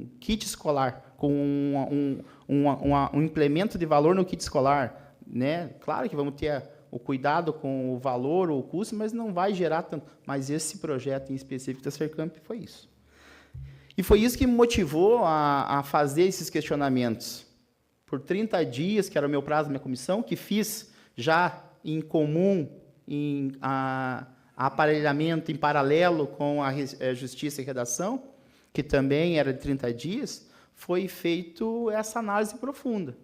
um kit escolar, com um implemento de valor no kit escolar, né? Claro que vamos ter o cuidado com o valor ou o custo, mas não vai gerar tanto. Mas esse projeto em específico da Sercamp foi isso. E foi isso que me motivou a fazer esses questionamentos. Por 30 dias, que era o meu prazo da minha comissão, que fiz já em comum, em aparelhamento em paralelo com a Justiça e Redação, que também era de 30 dias, foi feito essa análise profunda.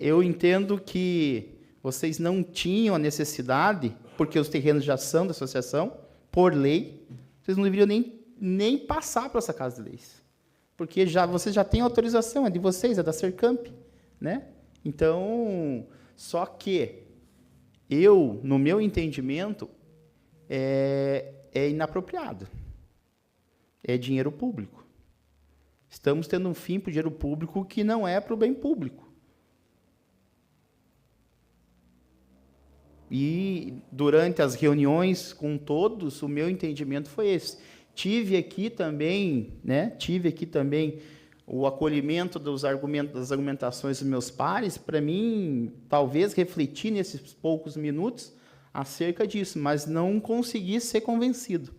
Eu entendo que vocês não tinham a necessidade, porque os terrenos já são da associação, por lei, vocês não deveriam nem passar para essa Casa de Leis. Porque vocês já têm autorização, é de vocês, é da Sercamp, né? Então, só que no meu entendimento, é inapropriado. É dinheiro público. Estamos tendo um fim para o dinheiro público que não é para o bem público. E, durante as reuniões com todos, o meu entendimento foi esse. Tive aqui também o acolhimento das argumentações dos meus pares, para mim, talvez, refletir nesses poucos minutos acerca disso, mas não consegui ser convencido.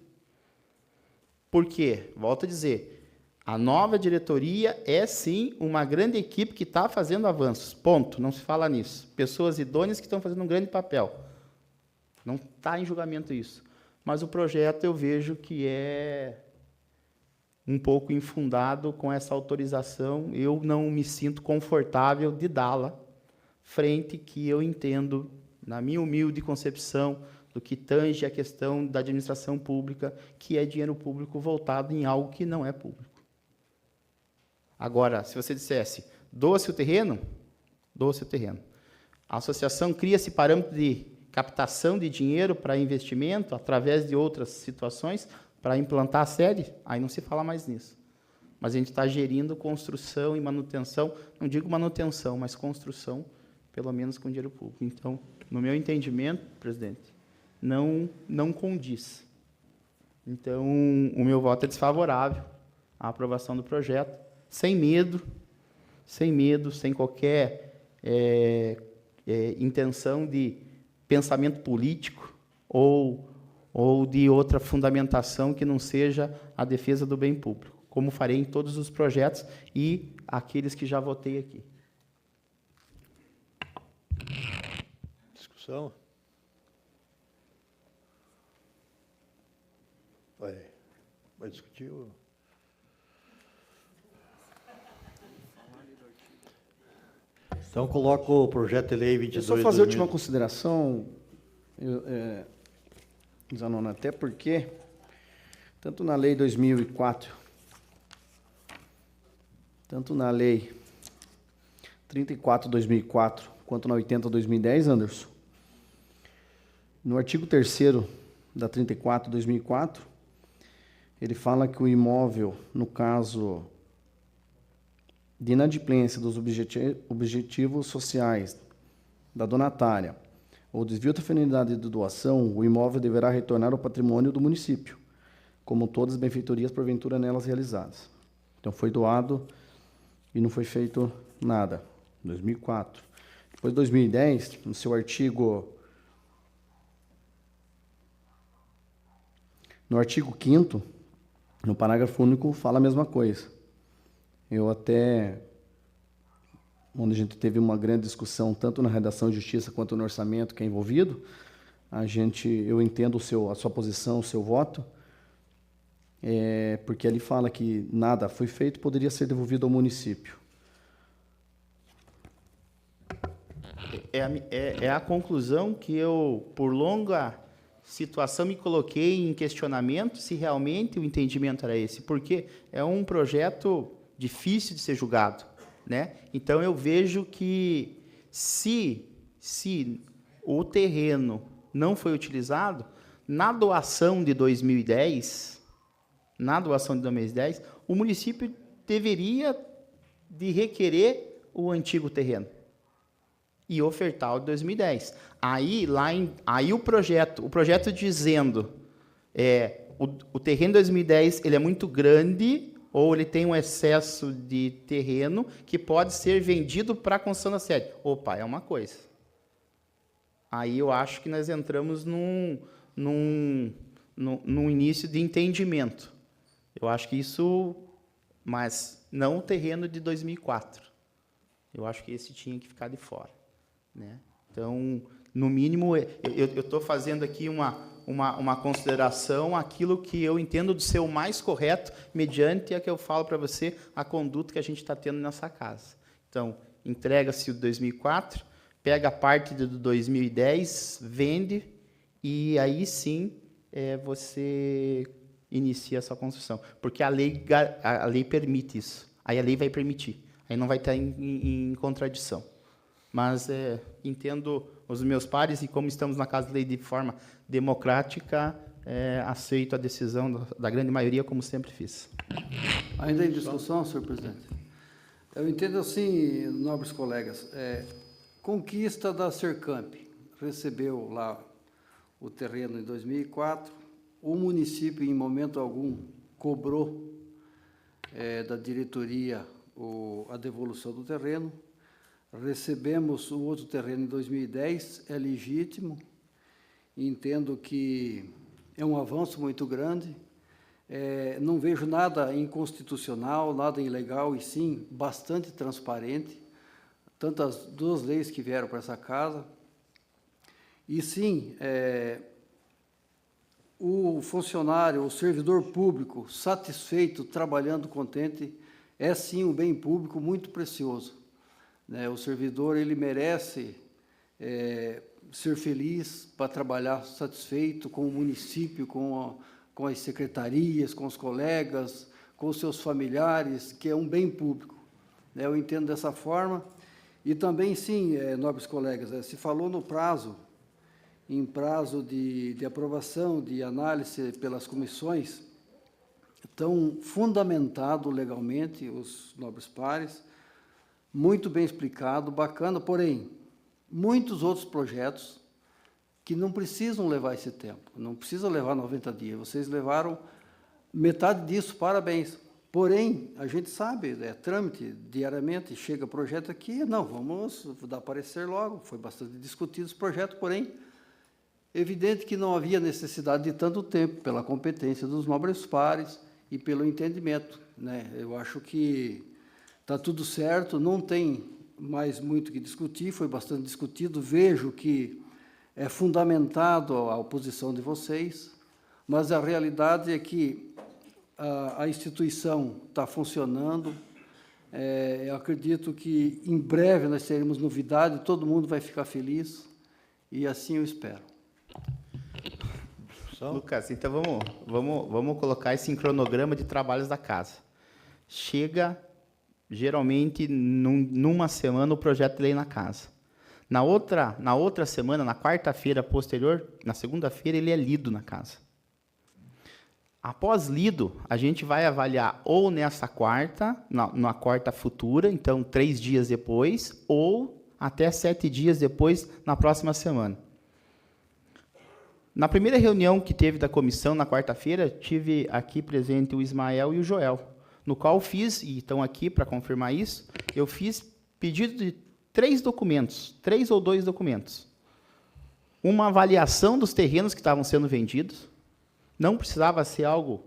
Por quê? Volto a dizer, a nova diretoria é, sim, uma grande equipe que está fazendo avanços. Ponto. Não se fala nisso. Pessoas idôneas que estão fazendo um grande papel. Não está em julgamento isso. Mas o projeto eu vejo que é um pouco infundado com essa autorização. Eu não me sinto confortável de dá-la, frente que eu entendo, na minha humilde concepção, do que tange a questão da administração pública, que é dinheiro público voltado em algo que não é público. Agora, se você dissesse, doa-se o terreno, doa-se o terreno. A associação cria-se parâmetro de captação de dinheiro para investimento, através de outras situações, para implantar a sede, aí não se fala mais nisso. Mas a gente está gerindo construção e manutenção, não digo manutenção, mas construção, pelo menos com dinheiro público. Então, no meu entendimento, presidente, não condiz. Então, o meu voto é desfavorável à aprovação do projeto, sem medo, sem qualquer intenção de pensamento político ou de outra fundamentação que não seja a defesa do bem público, como farei em todos os projetos e aqueles que já votei aqui. Discussão? Vai discutir? Então, coloco o projeto de lei 22... Só fazer a última consideração, Zanona, até porque, tanto na lei 2004, tanto na lei 34/2004, quanto na 80/2010, Anderson, no artigo 3º da 34/2004, ele fala que o imóvel, no caso de inadimplência dos objetivos sociais da donatária ou desvio da finalidade de doação, o imóvel deverá retornar ao patrimônio do município, como todas as benfeitorias porventura nelas realizadas. Então, foi doado e não foi feito nada. 2004. Depois, 2010, no seu artigo... No artigo 5º, no parágrafo único, fala a mesma coisa. Eu até, onde a gente teve uma grande discussão, tanto na redação de justiça quanto no orçamento que é envolvido, eu entendo a sua posição, o seu voto, porque ali fala que nada foi feito, poderia ser devolvido ao município. É a conclusão que eu, por longa situação, me coloquei em questionamento se realmente o entendimento era esse, porque é um projeto difícil de ser julgado, né? Então, eu vejo que se o terreno não foi utilizado, na doação de 2010, o município deveria de requerer o antigo terreno e ofertar o de 2010. Aí o projeto dizendo, o terreno de 2010 ele é muito grande, ou ele tem um excesso de terreno que pode ser vendido para a construção da sede. Opa, é uma coisa. Aí eu acho que nós entramos num início de entendimento. Eu acho que isso, mas não o terreno de 2004. Eu acho que esse tinha que ficar de fora, né? Então, no mínimo, eu estou fazendo aqui uma consideração, aquilo que eu entendo de ser o mais correto, mediante a que eu falo para você, a conduta que a gente está tendo nessa casa. Então, entrega-se o 2004, pega a parte do 2010, vende, e aí sim você inicia a sua construção. Porque a lei permite isso. Aí a lei vai permitir. Aí não vai estar em contradição. Mas entendo os meus pares e como estamos na Casa da Lei de forma democrática, aceito a decisão da grande maioria, como sempre fiz. Ainda em discussão, senhor presidente? Eu entendo assim, nobres colegas, conquista da Sercamp, recebeu lá o terreno em 2004, o município, em momento algum, cobrou da diretoria a devolução do terreno. Recebemos o outro terreno em 2010, é legítimo, entendo que é um avanço muito grande, não vejo nada inconstitucional, nada ilegal, e sim bastante transparente, tanto as duas leis que vieram para essa casa, e sim, o funcionário, o servidor público satisfeito, trabalhando contente, é sim um bem público muito precioso. O servidor, ele merece ser feliz para trabalhar satisfeito com o município, com as secretarias, com os colegas, com os seus familiares, que é um bem público. Eu entendo dessa forma. E também, sim, nobres colegas, se falou no prazo, em prazo de aprovação, de análise pelas comissões, estão fundamentado legalmente os nobres pares, muito bem explicado, bacana, porém, muitos outros projetos que não precisam levar esse tempo, não precisa levar 90 dias, vocês levaram metade disso, parabéns. Porém, a gente sabe, trâmite, diariamente, chega projeto aqui, não, vamos dar parecer logo, foi bastante discutido esse projeto, porém, evidente que não havia necessidade de tanto tempo, pela competência dos nobres pares e pelo entendimento, Eu acho que está tudo certo, não tem mais muito o que discutir, foi bastante discutido, vejo que é fundamentado a oposição de vocês, mas a realidade é que a instituição está funcionando, eu acredito que em breve nós teremos novidade, todo mundo vai ficar feliz, e assim eu espero. Lucas, então vamos colocar esse em cronograma de trabalhos da casa. Chega, geralmente, numa semana, o projeto de lei na casa. Na outra semana, na quarta-feira posterior, na segunda-feira, ele é lido na casa. Após lido, a gente vai avaliar ou nessa quarta, na quarta futura, então 3 dias depois, ou até 7 dias depois, na próxima semana. Na primeira reunião que teve da comissão, na quarta-feira, tive aqui presente o Ismael e o Joel, no qual fiz, e estão aqui para confirmar isso, eu fiz pedido de 3 documentos, 3 ou 2 documentos. Uma avaliação dos terrenos que estavam sendo vendidos, não precisava ser algo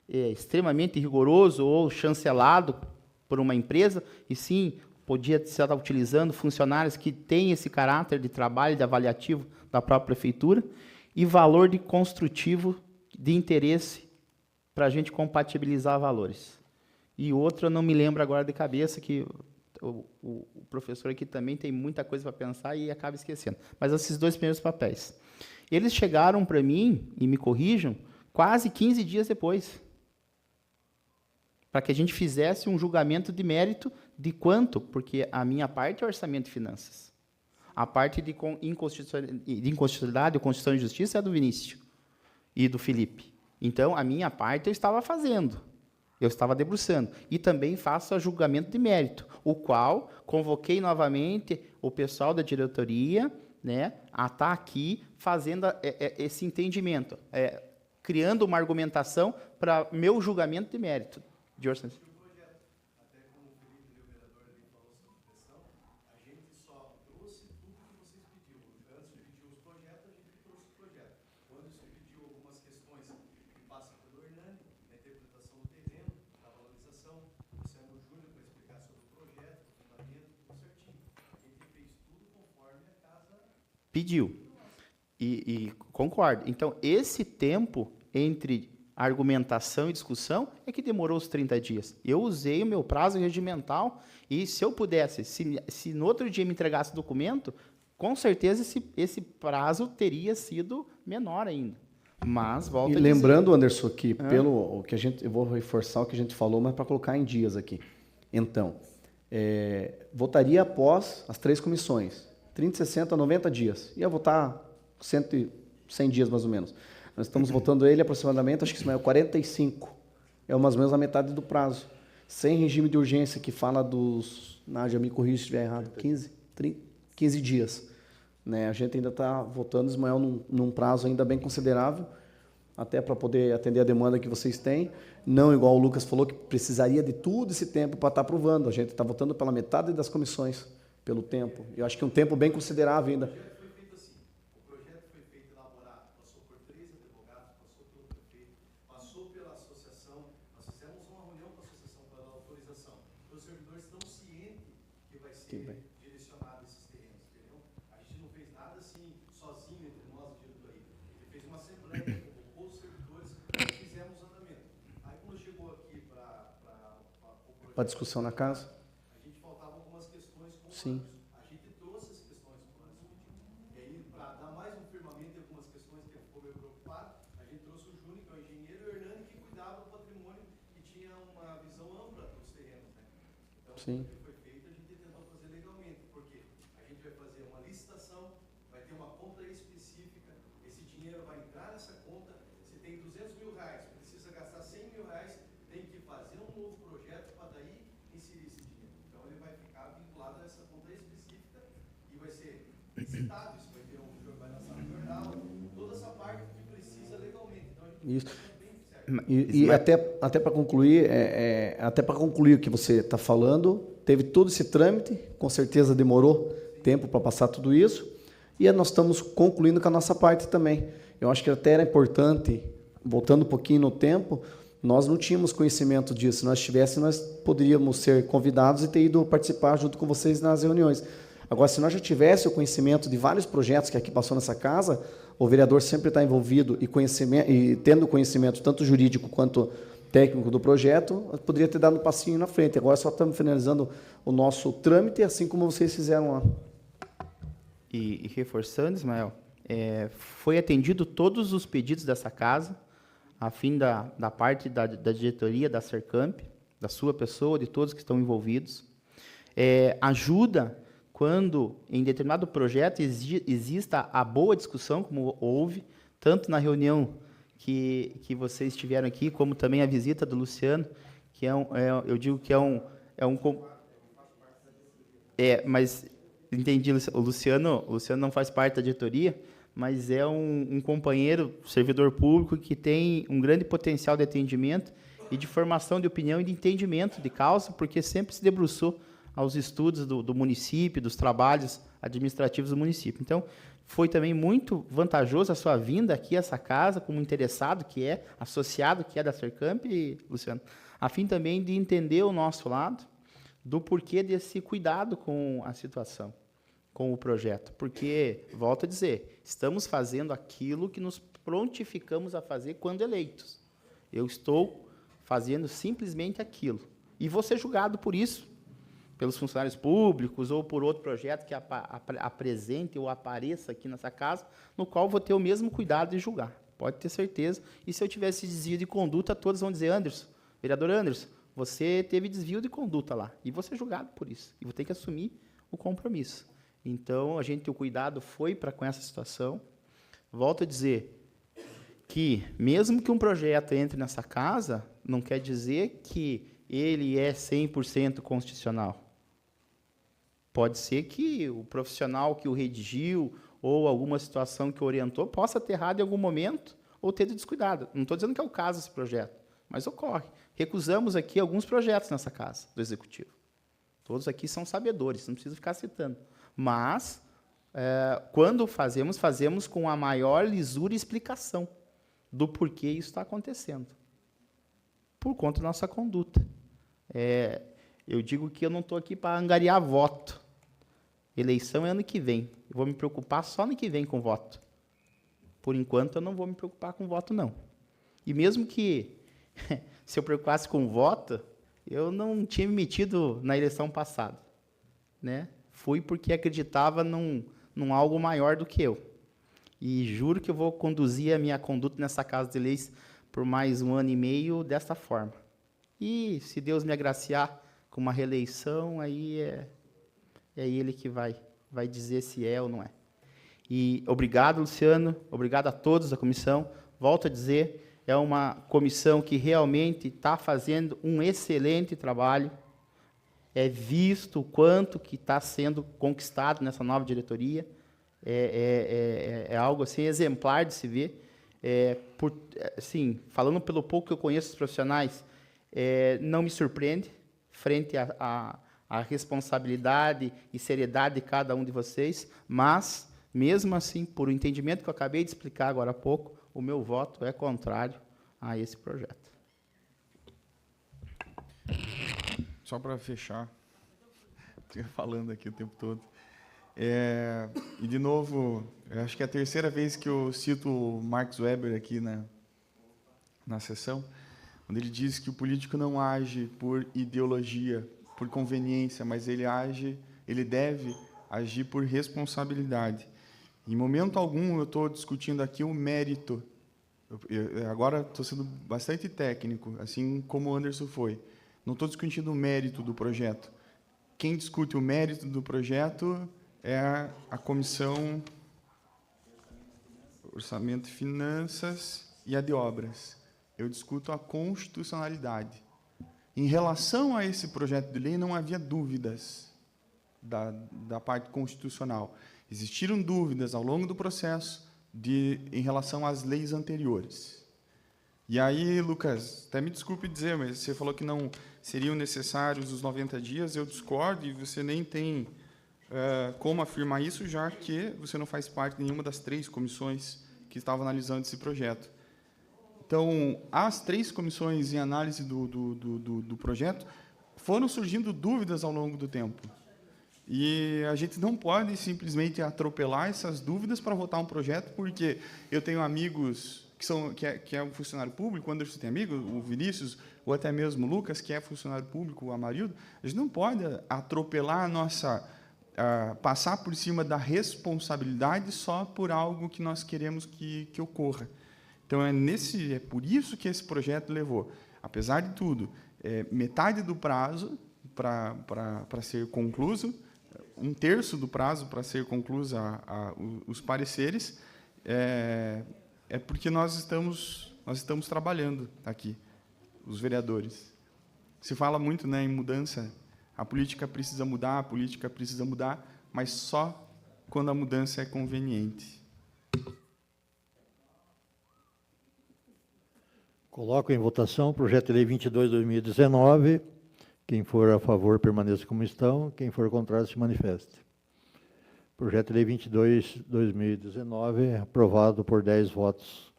extremamente rigoroso ou chancelado por uma empresa, e sim, podia estar utilizando funcionários que têm esse caráter de trabalho, de avaliativo da própria prefeitura, e valor de construtivo de interesse para a gente compatibilizar valores. E outra, eu não me lembro agora de cabeça, que o professor aqui também tem muita coisa para pensar e acaba esquecendo. Mas esses 2 primeiros papéis. Eles chegaram para mim, e me corrijam, quase 15 dias depois, para que a gente fizesse um julgamento de mérito de quanto, porque a minha parte é orçamento e finanças. A parte de inconstitucionalidade ou Constituição e Justiça é do Vinícius e do Felipe. Então, a minha parte eu estava fazendo, eu estava debruçando. E também faço o julgamento de mérito, o qual convoquei novamente o pessoal da diretoria, a estar aqui fazendo esse entendimento, criando uma argumentação para meu julgamento de mérito, de orçamento. Pediu. E concordo. Então, esse tempo entre argumentação e discussão é que demorou os 30 dias. Eu usei o meu prazo regimental e, se eu pudesse, se no outro dia me entregasse o documento, com certeza esse prazo teria sido menor ainda. Mas, volto a dizer... lembrando, Anderson, que pelo o que eu vou reforçar o que a gente falou, mas para colocar em dias aqui. Então, votaria após as 3 comissões, 30, 60, 90 dias. Ia votar 100 dias, mais ou menos. Nós estamos votando ele aproximadamente, acho que isso é 45. É mais ou menos a metade do prazo. Sem regime de urgência, que fala dos... Nádia, me corrija se estiver errado. 15 dias. Né? A gente ainda está votando, Ismael, num prazo ainda bem considerável, até para poder atender a demanda que vocês têm. Não igual o Lucas falou, que precisaria de todo esse tempo para estar aprovando. A gente está votando pela metade das comissões, pelo tempo. Eu acho que é um tempo bem considerável ainda. Direcionado esses terrenos, entendeu? A gente não fez nada assim, sozinho entre nós, diretoria. A gente fez uma assembleia, convocou os servidores e fizemos o andamento. Aí, quando chegou aqui Para discussão na casa? a gente faltava algumas questões com Sim. a gente trouxe as questões com o e aí, para dar mais um firmamento de algumas questões que ele ficou meio preocupado, a gente trouxe o Júnior, que é o engenheiro, e o Hernani, que cuidava do patrimônio e tinha uma visão ampla dos terrenos, né? Então, Sim. citado, isso vai ter um jogo, vai lançar no jornal, toda essa parte que precisa legalmente. Então, a gente Isso. bem certo. Até para concluir o que você está falando, teve todo esse trâmite, com certeza demorou tempo para passar tudo isso, e nós estamos concluindo com a nossa parte também. Eu acho que até era importante, voltando um pouquinho no tempo, nós não tínhamos conhecimento disso. Se nós tivéssemos, nós poderíamos ser convidados e ter ido participar junto com vocês nas reuniões. Agora, se nós já tivéssemos o conhecimento de vários projetos que aqui passou nessa casa, o vereador sempre está envolvido e tendo conhecimento tanto jurídico quanto técnico do projeto, poderia ter dado um passinho na frente. Agora só estamos finalizando o nosso trâmite, assim como vocês fizeram lá. E reforçando, Ismael, foi atendido todos os pedidos dessa casa, a fim da parte da diretoria da Sercamp, da sua pessoa, de todos que estão envolvidos. Ajuda quando, em determinado projeto, exista a boa discussão, como houve, tanto na reunião que vocês tiveram aqui, como também a visita do Luciano, que eu digo que mas entendi, o Luciano não faz parte da diretoria, mas é um companheiro, servidor público, que tem um grande potencial de atendimento e de formação de opinião e de entendimento de causa, porque sempre se debruçou aos estudos do município, dos trabalhos administrativos do município. Então, foi também muito vantajoso a sua vinda aqui a essa casa, como interessado que é, associado que é da Sercamp, Luciano, a fim também de entender o nosso lado, do porquê desse cuidado com a situação, com o projeto. Porque, volto a dizer, estamos fazendo aquilo que nos prontificamos a fazer quando eleitos. Eu estou fazendo simplesmente aquilo. E vou ser julgado por isso, pelos funcionários públicos ou por outro projeto que apresente ou apareça aqui nessa casa, no qual vou ter o mesmo cuidado de julgar. Pode ter certeza. E se eu tivesse desvio de conduta, todos vão dizer, Anderson, vereador Anderson, você teve desvio de conduta lá. E vou ser julgado por isso. E vou ter que assumir o compromisso. Então, o cuidado foi para com essa situação. Volto a dizer que, mesmo que um projeto entre nessa casa, não quer dizer que ele é 100% constitucional. Pode ser que o profissional que o redigiu ou alguma situação que o orientou possa ter errado em algum momento ou ter descuidado. Não estou dizendo que é o caso desse projeto, mas ocorre. recusamos aqui alguns projetos nessa casa do Executivo. Todos aqui são sabedores, não preciso ficar citando. Mas, quando fazemos com a maior lisura e explicação do porquê isso está acontecendo. Por conta da nossa conduta. Eu digo que eu não estou aqui para angariar voto. Eleição é ano que vem. Eu vou me preocupar só ano que vem com voto. Por enquanto, eu não vou me preocupar com voto, não. E mesmo que, se eu preocupasse com voto, eu não tinha me metido na eleição passada. Né? Fui porque acreditava num algo maior do que eu. E juro que eu vou conduzir a minha conduta nessa Casa de Leis por mais 1 ano e meio dessa forma. E, se Deus me agraciar com uma reeleição, aí é Ele que vai dizer se é ou não é. E obrigado, Luciano, obrigado a todos da comissão. Volto a dizer, é uma comissão que realmente está fazendo um excelente trabalho. É visto o quanto que está sendo conquistado nessa nova diretoria. É algo assim exemplar de se ver. Assim, falando pelo pouco que eu conheço dos profissionais, não me surpreende, frente à responsabilidade e seriedade de cada um de vocês, mas, mesmo assim, por o entendimento que eu acabei de explicar agora há pouco, o meu voto é contrário a esse projeto. Só para fechar, estou falando aqui o tempo todo. E, de novo, eu acho que é a terceira vez que eu cito o Max Weber aqui na sessão, onde ele diz que o político não age por ideologia, por conveniência, mas ele deve agir por responsabilidade. Em momento algum, eu estou discutindo aqui o mérito. Agora estou sendo bastante técnico, assim como o Anderson foi. Não estou discutindo o mérito do projeto. Quem discute o mérito do projeto é a Comissão Orçamento e Finanças e a de Obras. Eu discuto a constitucionalidade. Em relação a esse projeto de lei, não havia dúvidas da parte constitucional. Existiram dúvidas ao longo do processo em relação às leis anteriores. E aí, Lucas, até me desculpe dizer, mas você falou que não seriam necessários os 90 dias, eu discordo, e você nem tem como afirmar isso, já que você não faz parte de nenhuma das 3 comissões que estavam analisando esse projeto. Então, as 3 comissões em análise do projeto foram surgindo dúvidas ao longo do tempo. E a gente não pode simplesmente atropelar essas dúvidas para votar um projeto, porque eu tenho amigos que é um funcionário público, o Anderson tem amigo, o Vinícius, ou até mesmo o Lucas, que é funcionário público, o Amarildo. A gente não pode atropelar passar por cima da responsabilidade só por algo que nós queremos que ocorra. Então, é por isso que esse projeto levou, apesar de tudo, metade do prazo para ser concluído, 1/3 do prazo para ser concluídos os pareceres, porque nós estamos trabalhando aqui, os vereadores. Se fala muito, né, em mudança, a política precisa mudar, mas só quando a mudança é conveniente. Coloco em votação o projeto de lei 22/2019. Quem for a favor, permaneça como estão. Quem for contrário, se manifeste. Projeto de lei 22/2019, aprovado por 10 votos.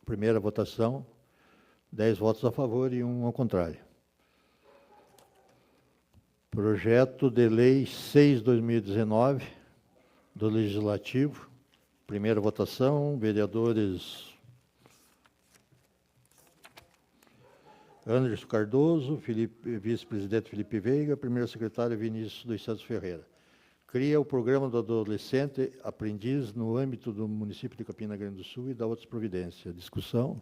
Primeira votação, 10 votos a favor e 1 ao contrário. Projeto de lei 6/2019, do Legislativo. Primeira votação, vereadores Anderson Cardoso, vice-presidente Felipe Veiga, primeiro secretário Vinícius dos Santos Ferreira. Cria o programa do adolescente aprendiz no âmbito do município de Campina Grande do Sul e da outras providências. Discussão.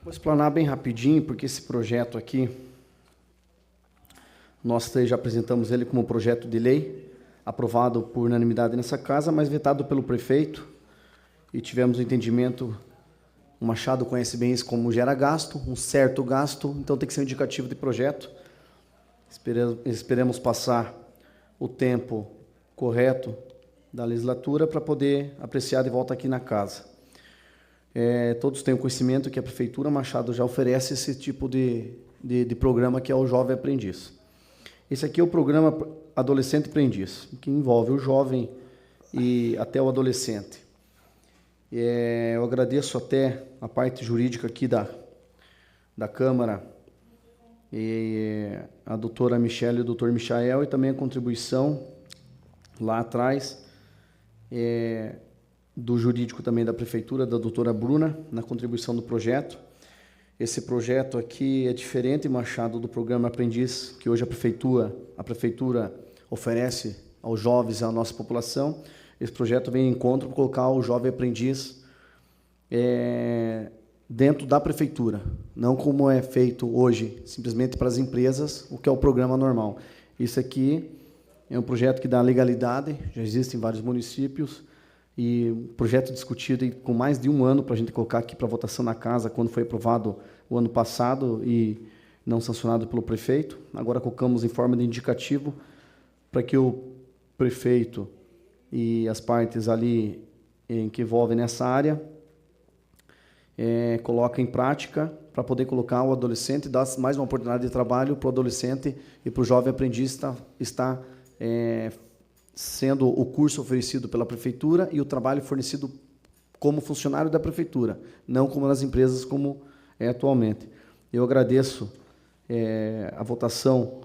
Vou explanar bem rapidinho, porque esse projeto aqui, nós 3 já apresentamos ele como projeto de lei, aprovado por unanimidade nessa casa, mas vetado pelo prefeito, e tivemos o entendimento. O Machado conhece bem isso como gera gasto, um certo gasto, então tem que ser um indicativo de projeto. Esperemos passar o tempo correto da legislatura para poder apreciar de volta aqui na casa. Todos têm o conhecimento que a Prefeitura Machado já oferece esse tipo de programa, que é o Jovem Aprendiz. Esse aqui é o programa Adolescente Aprendiz, que envolve o jovem e até o adolescente. Eu agradeço até a parte jurídica aqui da Câmara, e a doutora Michele e o doutor Michael, e também a contribuição lá atrás do jurídico também da Prefeitura, da doutora Bruna, na contribuição do projeto. Esse projeto aqui é diferente, Machado, do programa Aprendiz, que hoje a Prefeitura oferece aos jovens e à nossa população. Esse projeto vem em encontro para colocar o Jovem Aprendiz dentro da Prefeitura, não como é feito hoje, simplesmente para as empresas, o que é o programa normal. Isso aqui é um projeto que dá legalidade, já existe em vários municípios, e um projeto discutido com mais de um ano para a gente colocar aqui para votação na casa, quando foi aprovado o ano passado e não sancionado pelo prefeito. Agora colocamos em forma de indicativo para que o prefeito e as partes ali que envolvem nessa área coloquem em prática para poder colocar o adolescente, dar mais uma oportunidade de trabalho para o adolescente e para o jovem aprendiz está sendo o curso oferecido pela Prefeitura e o trabalho fornecido como funcionário da Prefeitura, não como nas empresas como é atualmente. Eu agradeço a votação,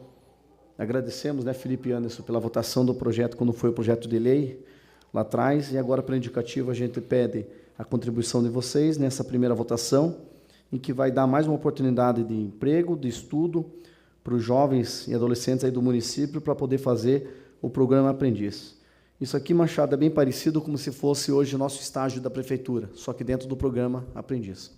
agradecemos, Felipe e Anderson, pela votação do projeto, quando foi o projeto de lei lá atrás, e agora, para indicativo, a gente pede a contribuição de vocês nessa primeira votação, em que vai dar mais uma oportunidade de emprego, de estudo, para os jovens e adolescentes aí do município, para poder fazer o programa Aprendiz. Isso aqui, Machado, é bem parecido como se fosse hoje o nosso estágio da Prefeitura, só que dentro do programa Aprendiz.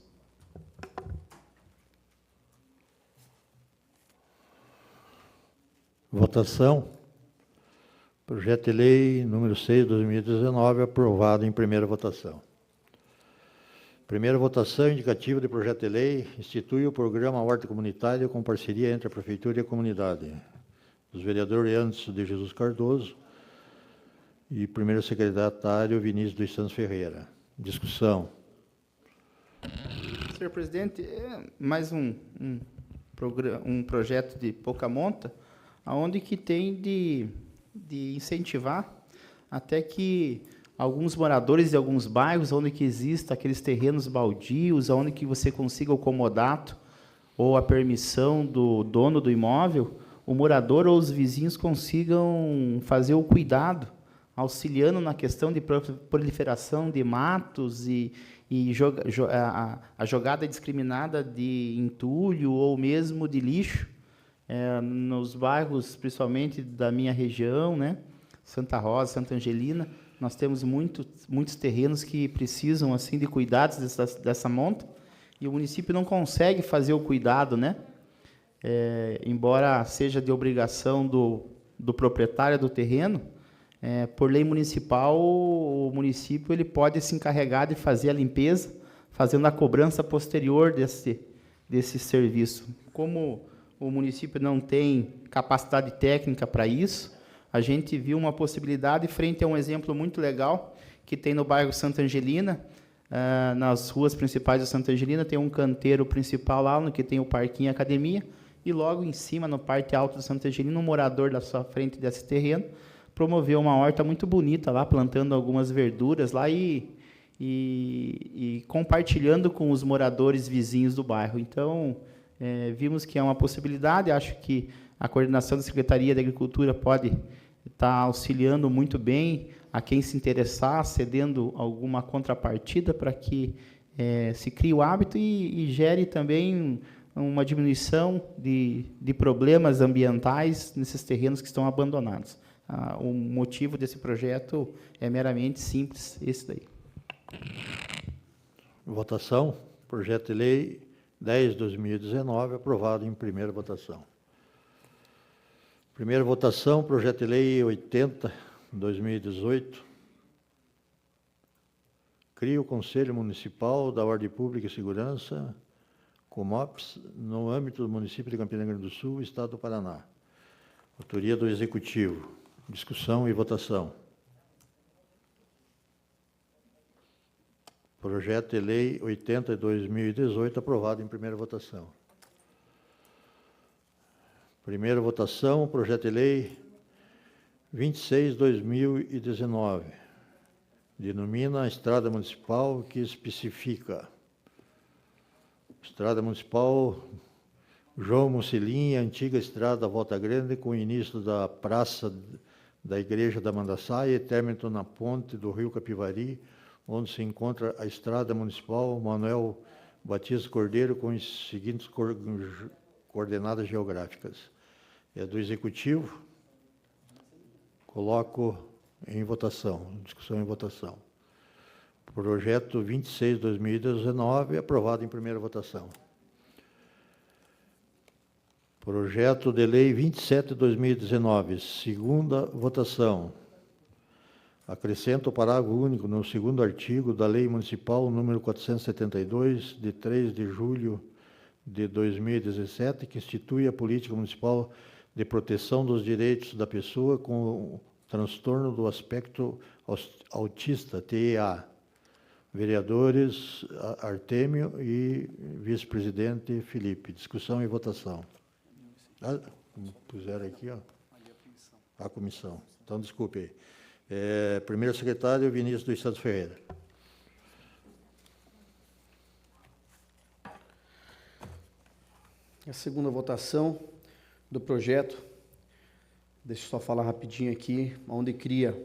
Votação. Projeto de lei número 6, 2019, aprovado em primeira votação. Primeira votação, indicativo de projeto de lei, institui o programa Horta Comunitária com parceria entre a Prefeitura e a comunidade. Dos vereadores Anderson de Jesus Cardoso e primeiro secretário Vinícius dos Santos Ferreira. Discussão. Senhor presidente, mais um projeto de pouca monta, onde que tem de incentivar até que alguns moradores de alguns bairros, onde que existam aqueles terrenos baldios, onde que você consiga o comodato ou a permissão do dono do imóvel, o morador ou os vizinhos consigam fazer o cuidado, auxiliando na questão de proliferação de matos e a jogada discriminada de entulho ou mesmo de lixo, nos bairros, principalmente da minha região, Santa Rosa, Santa Angelina, nós temos muitos terrenos que precisam assim de cuidados dessa monta, e o município não consegue fazer o cuidado, embora seja de obrigação do proprietário do terreno, por lei municipal, o município ele pode se encarregar de fazer a limpeza, fazendo a cobrança posterior desse serviço. Como o município não tem capacidade técnica para isso, a gente viu uma possibilidade frente a um exemplo muito legal que tem no bairro Santa Angelina, nas ruas principais de Santa Angelina, tem um canteiro principal lá, no que tem o parquinho e a academia, e logo em cima, no parte alto de Santa Angelina, um morador da sua frente desse terreno promoveu uma horta muito bonita lá, plantando algumas verduras lá e compartilhando com os moradores vizinhos do bairro. Então, vimos que é uma possibilidade, acho que a coordenação da Secretaria da Agricultura pode estar auxiliando muito bem a quem se interessar, cedendo alguma contrapartida para que se crie o hábito e gere também uma diminuição de problemas ambientais nesses terrenos que estão abandonados. O motivo desse projeto é meramente simples, esse daí. Votação. Projeto de lei 10/2019, aprovado em primeira votação. Primeira votação, projeto de lei 80/2018. Cria o Conselho Municipal da Ordem Pública e Segurança, COMOPS, no âmbito do município de Campina Grande do Sul, Estado do Paraná. Autoria do Executivo. Discussão e votação. Projeto de Lei 80/2018, aprovado em primeira votação. Primeira votação, projeto de lei 26/2019. Denomina a estrada municipal que especifica. Estrada municipal João Mussolini, antiga estrada Volta Grande, com início da praça da Igreja da Mandaçaia e término na ponte do Rio Capivari, onde se encontra a estrada municipal Manuel Batista Cordeiro, com as seguintes coordenadas geográficas. É do Executivo. Coloco em votação, discussão em votação. Projeto 26/2019, aprovado em primeira votação. Projeto de Lei 27/2019, segunda votação. Acrescenta o parágrafo único no segundo artigo da Lei Municipal número 472, de 3 de julho de 2017, que institui a política municipal de proteção dos direitos da pessoa com transtorno do aspecto autista, TEA. Vereadores Artêmio e vice-presidente Felipe. Discussão e votação. Puseram aqui, ó. A comissão. Então, desculpe aí. Primeiro secretário, Vinícius dos Santos Ferreira. A segunda votação do projeto, deixa eu só falar rapidinho aqui, onde cria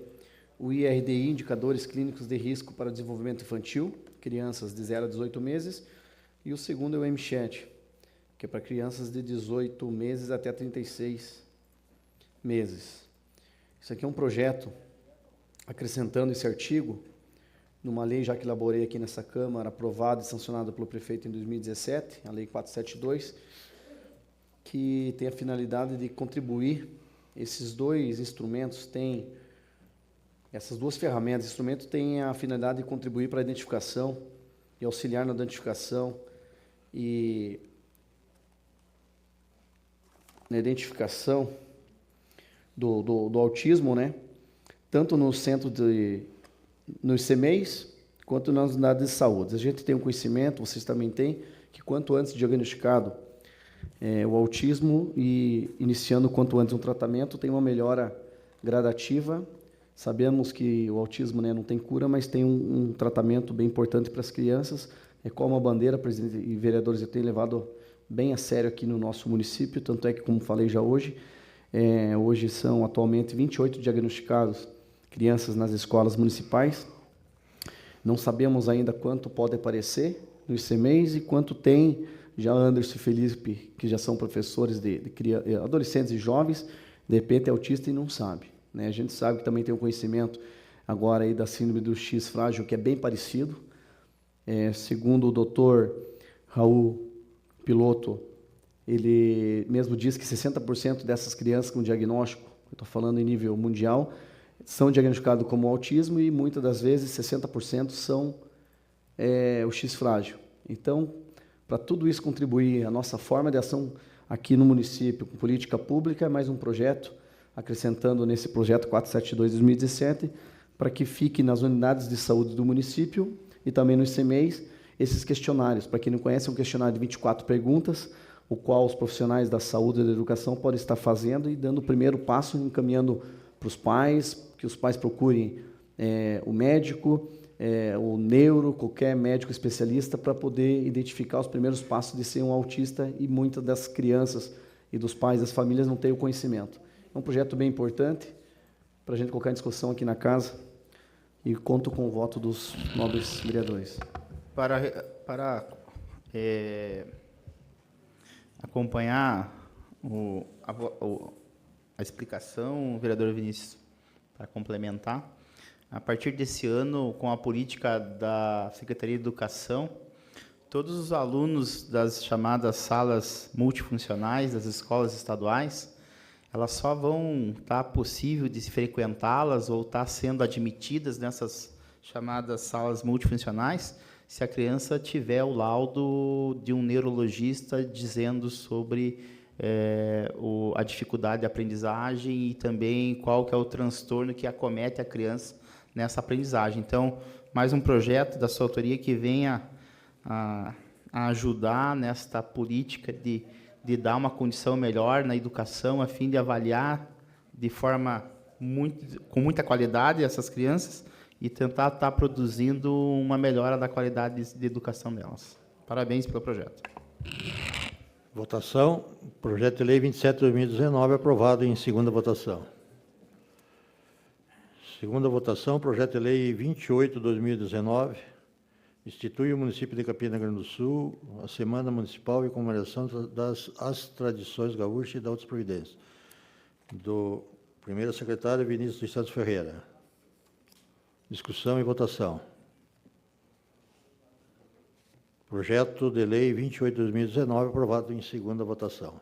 o IRDI, Indicadores Clínicos de Risco para Desenvolvimento Infantil, crianças de 0 a 18 meses, e o segundo é o MChat, que é para crianças de 18 meses até 36 meses. Isso aqui é um projeto, acrescentando esse artigo, numa lei já que elaborei aqui nessa Câmara, aprovada e sancionada pelo prefeito em 2017, a Lei 472, que tem a finalidade de contribuir. Esses dois instrumentos têm, essas duas ferramentas, instrumentos têm a finalidade de contribuir para a identificação e auxiliar na identificação e na identificação do autismo, né? Tanto no centro nos CMEs, quanto nas unidades de saúde. A gente tem um conhecimento, vocês também têm, que quanto antes diagnosticado o autismo e iniciando quanto antes um tratamento, tem uma melhora gradativa. Sabemos que o autismo, né, não tem cura, mas tem um tratamento bem importante para as crianças. É como a bandeira, presidente e vereadores, eu tenho levado bem a sério aqui no nosso município, tanto é que, como falei já hoje, hoje são atualmente 28 diagnosticados crianças nas escolas municipais. Não sabemos ainda quanto pode aparecer nos CMEs e quanto tem já Anderson e Felipe, que já são professores de adolescentes e jovens, de repente é autista e não sabe, né? A gente sabe que também tem um conhecimento agora aí da síndrome do X frágil, que é bem parecido. Segundo o doutor Raul Piloto, ele mesmo diz que 60% dessas crianças com diagnóstico, eu estou falando em nível mundial, são diagnosticados como autismo e muitas das vezes 60% são o X frágil. Então, para tudo isso contribuir, a nossa forma de ação aqui no município, com política pública, é mais um projeto, acrescentando nesse projeto 472/2017, para que fique nas unidades de saúde do município e também nos CMEs esses questionários. Para quem não conhece, é um questionário de 24 perguntas, o qual os profissionais da saúde e da educação podem estar fazendo e dando o primeiro passo, encaminhando para os pais, que os pais procurem o médico, o neuro, qualquer médico especialista, para poder identificar os primeiros passos de ser um autista, e muitas das crianças e dos pais, das famílias, não têm o conhecimento. É um projeto bem importante para a gente colocar em discussão aqui na casa e conto com o voto dos nobres vereadores. Para acompanhar a explicação, vereador Vinícius, para complementar, a partir desse ano, com a política da Secretaria de Educação, todos os alunos das chamadas salas multifuncionais das escolas estaduais, elas só vão estar possível de se frequentá-las ou estar sendo admitidas nessas chamadas salas multifuncionais se a criança tiver o laudo de um neurologista dizendo sobre a dificuldade de aprendizagem e também qual que é o transtorno que acomete a criança nessa aprendizagem. Então, mais um projeto da sua autoria que venha a ajudar nesta política de dar uma condição melhor na educação, a fim de avaliar de forma com muita qualidade essas crianças e tentar estar produzindo uma melhora da qualidade de educação delas. Parabéns pelo projeto. Votação. Projeto de Lei 27/2019, aprovado em segunda votação. Segunda votação, projeto de Lei 28/2019, institui o município de Campina Grande do Sul a Semana Municipal em comemoração das tradições gaúchas e da outras providências. Do primeiro secretário, Vinícius dos Santos Ferreira. Discussão e votação. Projeto de Lei 28/2019, aprovado em segunda votação.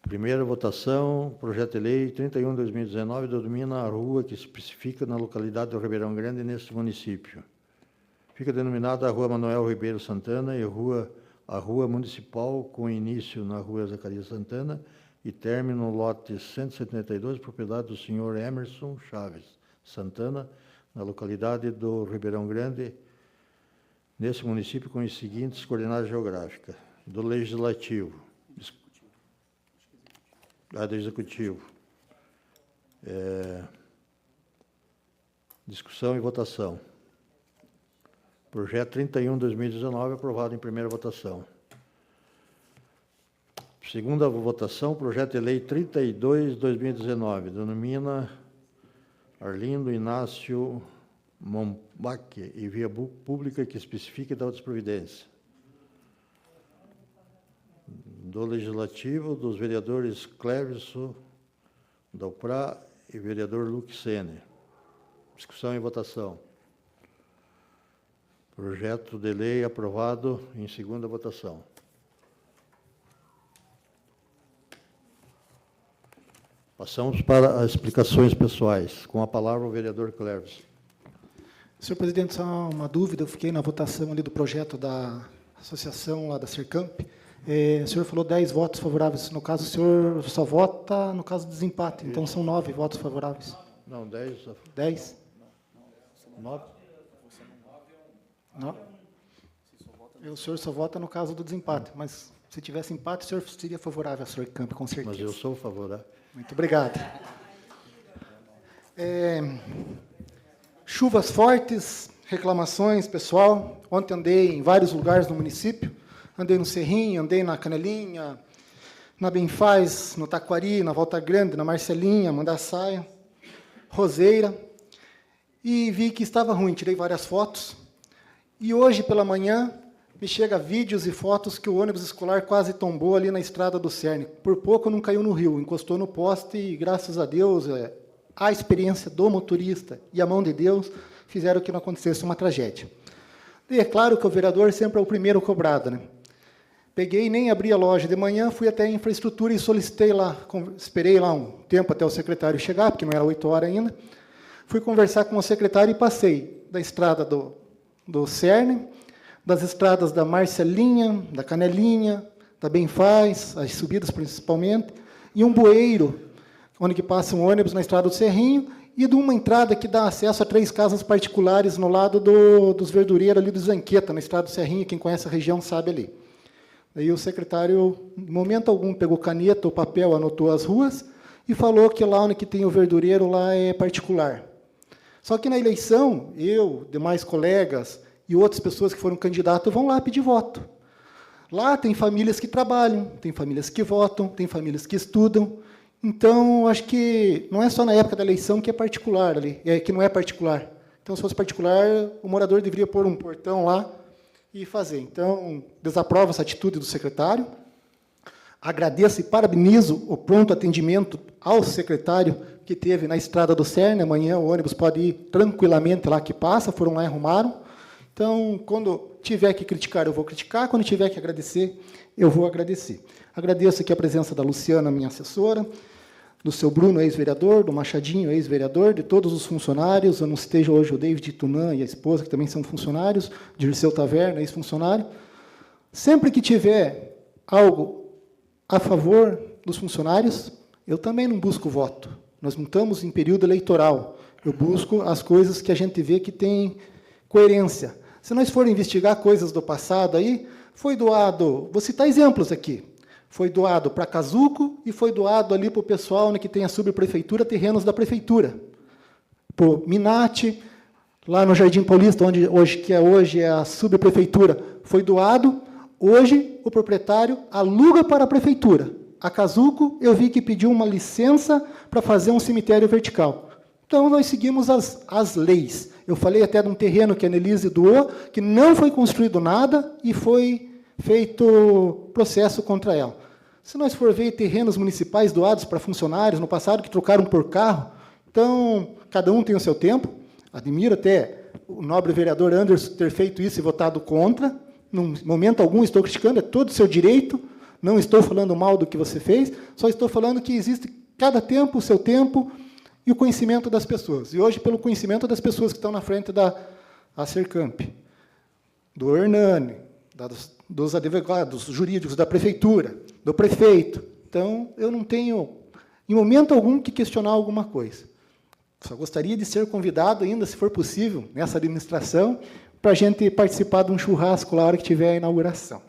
Primeira votação, projeto de lei 31/2019, denomina a rua que se especifica na localidade do Ribeirão Grande, neste município. Fica denominada a Rua Manuel Ribeiro Santana e a Rua Municipal, com início na Rua Zacarias Santana e término no lote 172, propriedade do senhor Emerson Chaves Santana, na localidade do Ribeirão Grande, nesse município, com as seguintes coordenadas geográficas. Do Legislativo. Do Executivo. Discussão e votação. Projeto 31/2019, aprovado em primeira votação. Segunda votação, projeto de lei 32/2019, denomina Arlindo Inácio Mombaque e via pública que especifique da outras providências. Do Legislativo, dos vereadores Cleverson Dalprá e vereador Luque Sene. Discussão e votação. Projeto de lei aprovado em segunda votação. Passamos para as explicações pessoais. Com a palavra o vereador Cleverson. Senhor presidente, só uma dúvida. Eu fiquei na votação ali do projeto da associação lá da Sercamp. O senhor falou 10 votos favoráveis. No caso, o senhor só vota no caso do desempate. Então, são 9 votos favoráveis. Não, 10. 10? 9? Não. O senhor só vota no caso do desempate. Mas, se tivesse empate, o senhor seria favorável à Sercamp, com certeza. Mas eu sou favorável. Muito obrigado. Chuvas fortes, reclamações, pessoal. Ontem andei em vários lugares no município. Andei no Cerrinho, andei na Canelinha, na Benfaz, no Taquari, na Volta Grande, na Marcelinha, Mandaçaia, Roseira. E vi que estava ruim, tirei várias fotos. E hoje, pela manhã, me chega vídeos e fotos que o ônibus escolar quase tombou ali na estrada do Cerne. Por pouco não caiu no rio, encostou no poste e, graças a Deus, a experiência do motorista e a mão de Deus fizeram que não acontecesse uma tragédia. E é claro que o vereador sempre é o primeiro cobrado, né? Peguei, nem abri a loja de manhã, fui até a infraestrutura e solicitei lá, esperei lá um tempo até o secretário chegar, porque não era 8 horas ainda. Fui conversar com o secretário e passei da estrada do Cerne, das estradas da Marcelinha, da Canelinha, da Benfaz, as subidas principalmente, e um bueiro, onde que passa um ônibus na estrada do Cerrinho, e de uma entrada que dá acesso a 3 casas particulares no lado dos verdureiros ali do Zanqueta, na estrada do Cerrinho, quem conhece a região sabe ali. Aí o secretário, em momento algum, pegou caneta ou papel, anotou as ruas e falou que lá onde que tem o verdureiro lá é particular. Só que na eleição, eu, demais colegas e outras pessoas que foram candidatos vão lá pedir voto. Lá tem famílias que trabalham, tem famílias que votam, tem famílias que estudam. Então, acho que não é só na época da eleição que é particular ali, que não é particular. Então, se fosse particular, o morador deveria pôr um portão lá e fazer. Então, desaprovo essa atitude do secretário. Agradeço e parabenizo o pronto atendimento ao secretário que teve na estrada do Cerne. Amanhã o ônibus pode ir tranquilamente lá que passa, foram lá e arrumaram. Então, quando tiver que criticar, eu vou criticar. Quando tiver que agradecer, eu vou agradecer. Agradeço aqui a presença da Luciana, minha assessora, do seu Bruno, ex-vereador, do Machadinho, ex-vereador, de todos os funcionários. Eu não esteja hoje o David Tunan e a esposa, que também são funcionários, Dirceu Taverna, ex-funcionário. Sempre que tiver algo a favor dos funcionários, eu também não busco voto. Nós não estamos em período eleitoral. Eu busco as coisas que a gente vê que tem coerência. Se nós formos investigar coisas do passado aí, foi doado, vou citar exemplos aqui, foi doado para Casuco e foi doado ali para o pessoal que tem a subprefeitura, terrenos da prefeitura. Para o Minati, lá no Jardim Paulista, onde hoje é a subprefeitura, foi doado. Hoje, o proprietário aluga para a prefeitura. A Casuco, eu vi que pediu uma licença para fazer um cemitério vertical. Então, nós seguimos as leis. Eu falei até de um terreno que a Annelise doou, que não foi construído nada e foi feito processo contra ela. Se nós for ver terrenos municipais doados para funcionários no passado, que trocaram por carro, então, cada um tem o seu tempo. Admiro até o nobre vereador Anderson ter feito isso e votado contra. Num momento algum estou criticando, é todo o seu direito, não estou falando mal do que você fez, só estou falando que existe cada tempo o seu tempo e o conhecimento das pessoas. E hoje, pelo conhecimento das pessoas que estão na frente da Sercamp, do Hernani, dos advogados jurídicos da prefeitura, do prefeito. Então, eu não tenho, em momento algum, que questionar alguma coisa. Só gostaria de ser convidado ainda, se for possível, nessa administração, para a gente participar de um churrasco lá na hora que tiver a inauguração.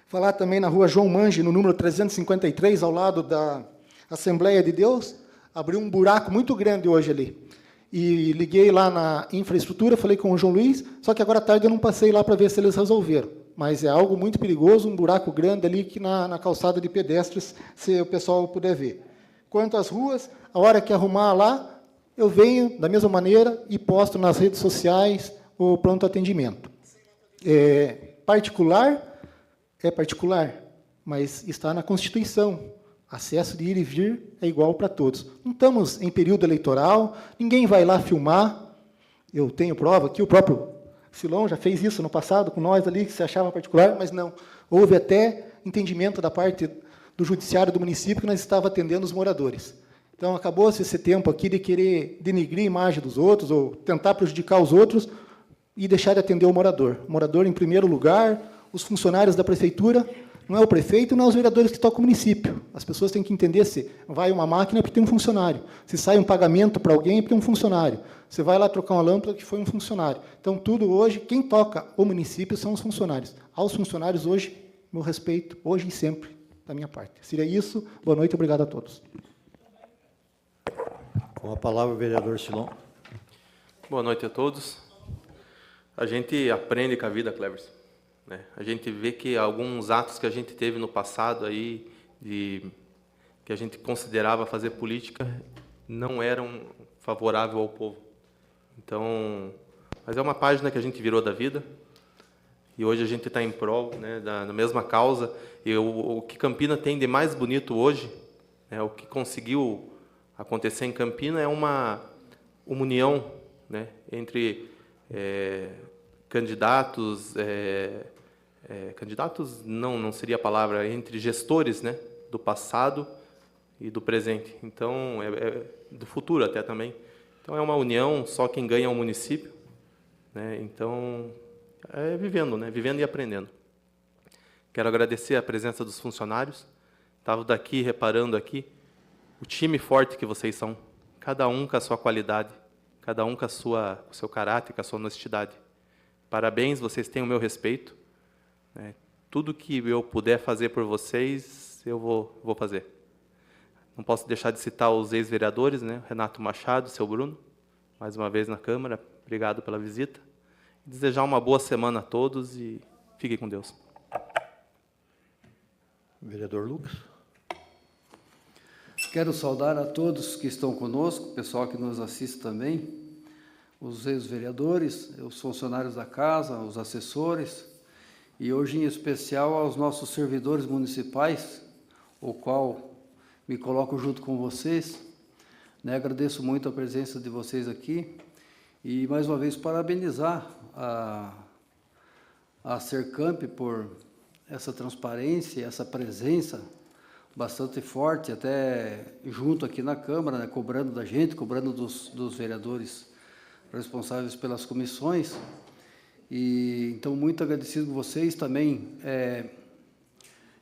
Falar também na rua João Mange, no número 353, ao lado da Assembleia de Deus, abriu um buraco muito grande hoje ali. E liguei lá na infraestrutura, falei com o João Luiz, só que agora à tarde eu não passei lá para ver se eles resolveram. Mas é algo muito perigoso, um buraco grande ali que na calçada de pedestres, se o pessoal puder ver. Quanto às ruas, a hora que arrumar lá, eu venho da mesma maneira e posto nas redes sociais o pronto atendimento. Particular, mas está na Constituição. Acesso de ir e vir é igual para todos. Não estamos em período eleitoral, ninguém vai lá filmar. Eu tenho prova que o próprio Silão já fez isso no passado com nós ali, que se achava particular, mas não. Houve até entendimento da parte do judiciário do município que nós estávamos atendendo os moradores. Então, acabou-se esse tempo aqui de querer denigrir a imagem dos outros ou tentar prejudicar os outros e deixar de atender o morador. O morador, em primeiro lugar, os funcionários da prefeitura, não é o prefeito, não é os vereadores que tocam o município. As pessoas têm que entender se vai uma máquina porque tem um funcionário. Se sai um pagamento para alguém é porque tem um funcionário. Você vai lá trocar uma lâmpada que foi um funcionário. Então, tudo hoje, quem toca o município são os funcionários. Aos funcionários, hoje, meu respeito, hoje e sempre, da minha parte. Seria isso. Boa noite, obrigado a todos. Com a palavra, o vereador Silão. Boa noite a todos. A gente aprende com a vida, Cleverson, né? A gente vê que alguns atos que a gente teve no passado aí, que a gente considerava fazer política, não eram favoráveis ao povo. Então, mas é uma página que a gente virou da vida, e hoje a gente está em prol, né, da mesma causa. E o que Campina tem de mais bonito hoje, né, o que conseguiu acontecer em Campina é uma união, né, entre candidatos, candidatos não seria a palavra, entre gestores, né, do passado e do presente. Então, do futuro até também. Então, é uma união, só quem ganha é o município, né? Então, vivendo, né, vivendo e aprendendo. Quero agradecer a presença dos funcionários. Estava daqui, reparando aqui, o time forte que vocês são, cada um com a sua qualidade, cada um com o seu caráter, com a sua honestidade. Parabéns, vocês têm o meu respeito, né? Tudo que eu puder fazer por vocês, eu vou fazer. Não posso deixar de citar os ex-vereadores, né? Renato Machado, seu Bruno, mais uma vez na Câmara, obrigado pela visita. Desejar uma boa semana a todos e fiquem com Deus. Vereador Lucas. Quero saudar a todos que estão conosco, o pessoal que nos assiste também, os ex-vereadores, os funcionários da casa, os assessores, e hoje em especial aos nossos servidores municipais, o qual me coloco junto com vocês, né? Agradeço muito a presença de vocês aqui e, mais uma vez, parabenizar a Sercamp por essa transparência, essa presença bastante forte, até junto aqui na Câmara, né? Cobrando da gente, cobrando dos vereadores responsáveis pelas comissões. E então, muito agradecido com vocês também,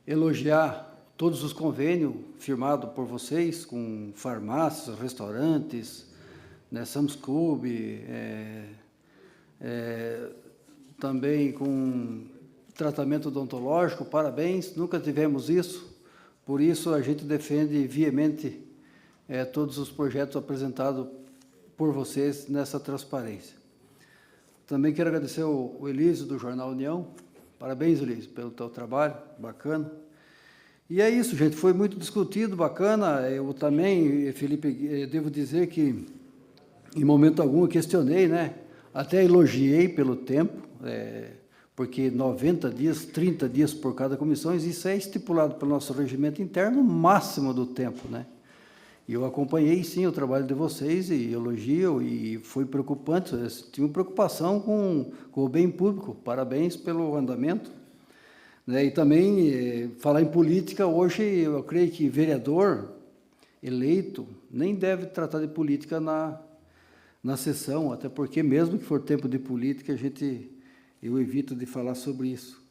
elogiar todos os convênios firmados por vocês com farmácias, restaurantes, né, Sam's Club, também com tratamento odontológico, parabéns, nunca tivemos isso, por isso a gente defende veemente todos os projetos apresentados por vocês nessa transparência. Também quero agradecer o Elísio, do Jornal União, parabéns, Elísio, pelo teu trabalho, bacana. E é isso, gente, foi muito discutido, bacana, eu também, Felipe, devo dizer que, em momento algum, eu questionei, né, até elogiei pelo tempo, porque 90 dias, 30 dias por cada comissão, isso é estipulado pelo nosso regimento interno, o máximo do tempo, né? E eu acompanhei, sim, o trabalho de vocês, e elogio, e foi preocupante, tive preocupação com o bem público, parabéns pelo andamento. Né? E também, falar em política, hoje eu creio que vereador eleito nem deve tratar de política na sessão, até porque, mesmo que for tempo de política, eu evito de falar sobre isso.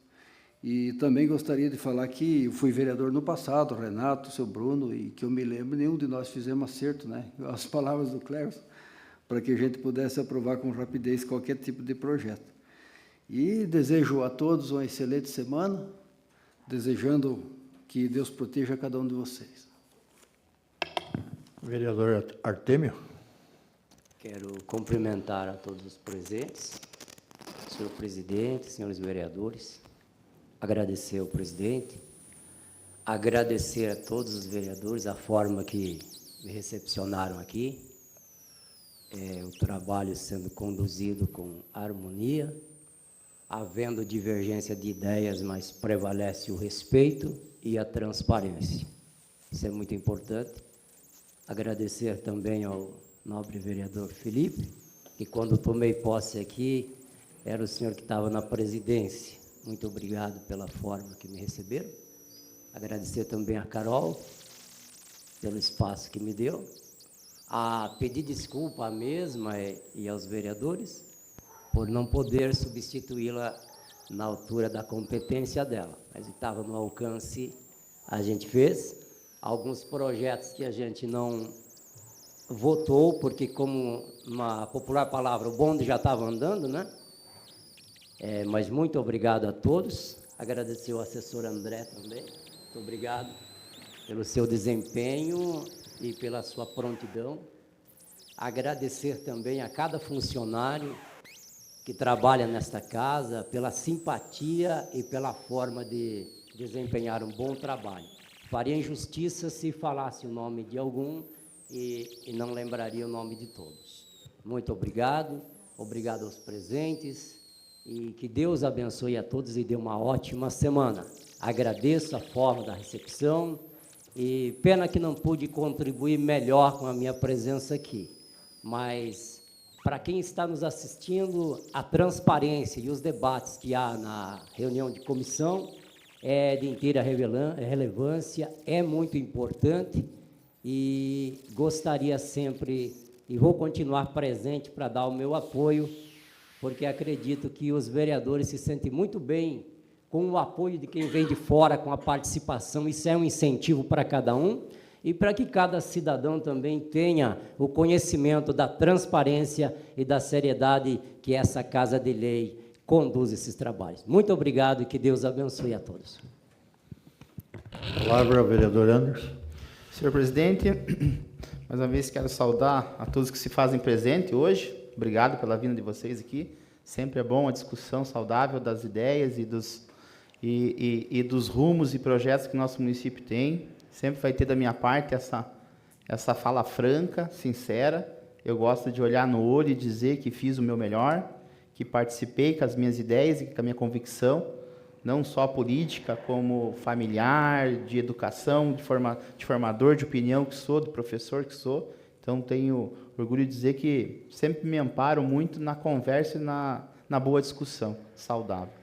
E também gostaria de falar que eu fui vereador no passado, Renato, o seu Bruno, e que eu me lembro, nenhum de nós fizemos acerto, né? As palavras do Clércio, para que a gente pudesse aprovar com rapidez qualquer tipo de projeto. E desejo a todos uma excelente semana, desejando que Deus proteja cada um de vocês. Vereador Artêmio. Quero cumprimentar a todos os presentes, senhor presidente, senhores vereadores, agradecer ao presidente, agradecer a todos os vereadores a forma que me recepcionaram aqui, o trabalho sendo conduzido com harmonia, havendo divergência de ideias, mas prevalece o respeito e a transparência. Isso é muito importante. Agradecer também ao nobre vereador Felipe, que quando tomei posse aqui, era o senhor que estava na presidência. Muito obrigado pela forma que me receberam. Agradecer também a Carol pelo espaço que me deu. Pedir desculpa à mesma e aos vereadores por não poder substituí-la na altura da competência dela. Mas estava no alcance, a gente fez. Alguns projetos que a gente não votou, porque, como uma popular palavra, o bonde já estava andando, né? Mas muito obrigado a todos. Agradecer ao assessor André também. Muito obrigado pelo seu desempenho e pela sua prontidão. Agradecer também a cada funcionário que trabalha nesta casa, pela simpatia e pela forma de desempenhar um bom trabalho. Faria injustiça se falasse o nome de algum e não lembraria o nome de todos. Muito obrigado, obrigado aos presentes, e que Deus abençoe a todos e dê uma ótima semana. Agradeço a forma da recepção, e pena que não pude contribuir melhor com a minha presença aqui, mas para quem está nos assistindo, a transparência e os debates que há na reunião de comissão é de inteira relevância, é muito importante, e gostaria sempre, e vou continuar presente para dar o meu apoio, porque acredito que os vereadores se sentem muito bem com o apoio de quem vem de fora, com a participação. Isso é um incentivo para cada um, e para que cada cidadão também tenha o conhecimento da transparência e da seriedade que essa Casa de Lei conduz esses trabalhos. Muito obrigado e que Deus abençoe a todos. Palavra ao vereador Anderson. Senhor presidente, mais uma vez quero saudar a todos que se fazem presente hoje. Obrigado pela vinda de vocês aqui. Sempre é bom a discussão saudável das ideias e dos rumos e projetos que nosso município tem. Sempre vai ter da minha parte essa fala franca, sincera. Eu gosto de olhar no olho e dizer que fiz o meu melhor, que participei com as minhas ideias e com a minha convicção, não só política, como familiar, de educação, de formador de opinião que sou, de professor que sou. Então, tenho orgulho de dizer que sempre me amparo muito na conversa e na boa discussão, saudável.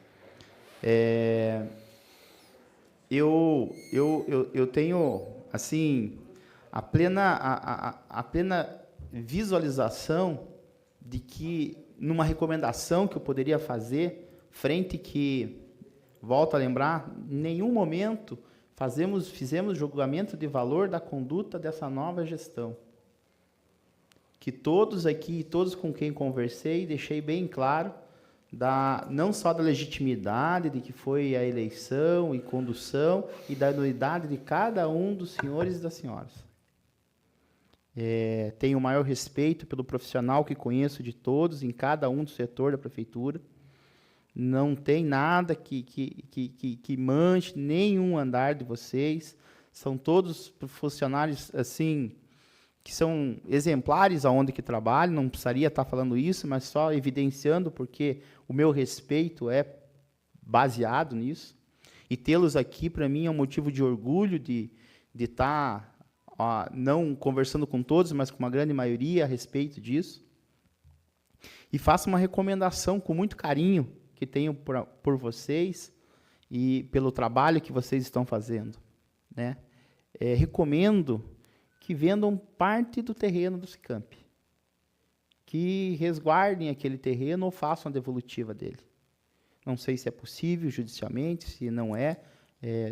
Eu tenho, assim, a plena visualização de que, numa recomendação que eu poderia fazer, frente que, volto a lembrar, em nenhum momento fizemos julgamento de valor da conduta dessa nova gestão. Que todos aqui, todos com quem conversei, deixei bem claro, não só da legitimidade de que foi a eleição e condução, e da idoneidade de cada um dos senhores e das senhoras. Tenho o maior respeito pelo profissional que conheço de todos, em cada um do setor da prefeitura. Não tem nada que manche nenhum andar de vocês. São todos funcionários assim que são exemplares aonde que trabalham. Não precisaria estar falando isso, mas só evidenciando, porque o meu respeito é baseado nisso. E tê-los aqui, para mim, é um motivo de orgulho de estar, não conversando com todos, mas com uma grande maioria a respeito disso. E faço uma recomendação com muito carinho que tenho por vocês e pelo trabalho que vocês estão fazendo, né? Recomendo que vendam parte do terreno do Sicamp, que resguardem aquele terreno ou façam a devolutiva dele. Não sei se é possível judicialmente, se não é.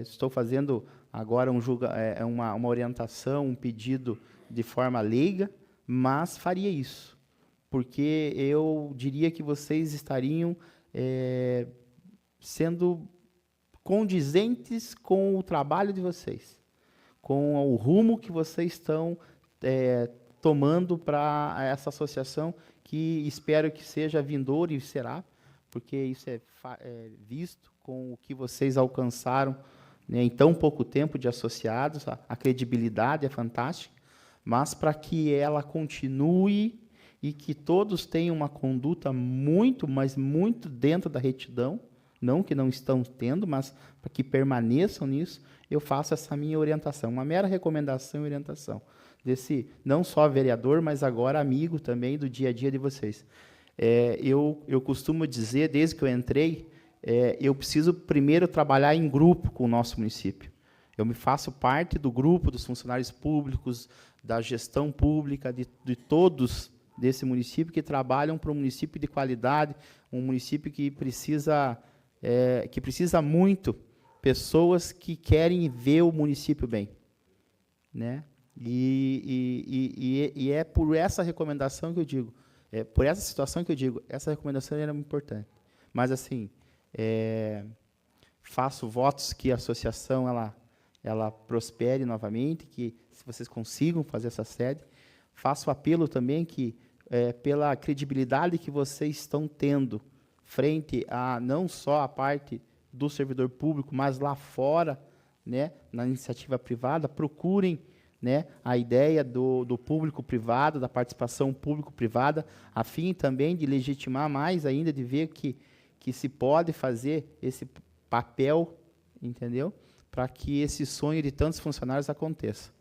Estou fazendo agora uma orientação, um pedido de forma leiga, mas faria isso, porque eu diria que vocês estariam sendo condizentes com o trabalho de vocês, com o rumo que vocês estão tomando para essa associação, que espero que seja vindoura e será, porque isso é visto com o que vocês alcançaram, né, em tão pouco tempo de associados. A credibilidade é fantástica, mas para que ela continue e que todos tenham uma conduta muito, mas muito dentro da retidão, não que não estão tendo, mas para que permaneçam nisso, eu faço essa minha orientação, uma mera recomendação e orientação, desse não só vereador, mas agora amigo também do dia a dia de vocês. Eu costumo dizer, desde que eu entrei, eu preciso primeiro trabalhar em grupo com o nosso município. Eu me faço parte do grupo dos funcionários públicos, da gestão pública, de todos desse município que trabalham para um município de qualidade, um município que precisa muito pessoas que querem ver o município bem, né? E é por essa recomendação que eu digo, por essa situação que eu digo, essa recomendação era muito importante. Mas assim, faço votos que a associação ela prospere novamente, que se vocês consigam fazer essa sede. Faço apelo também que pela credibilidade que vocês estão tendo frente a não só a parte do servidor público, mas lá fora, né, na iniciativa privada, procurem, né, a ideia do público-privado, da participação público-privada, a fim também de legitimar mais ainda, de ver que se pode fazer esse papel, entendeu? Para que esse sonho de tantos funcionários aconteça.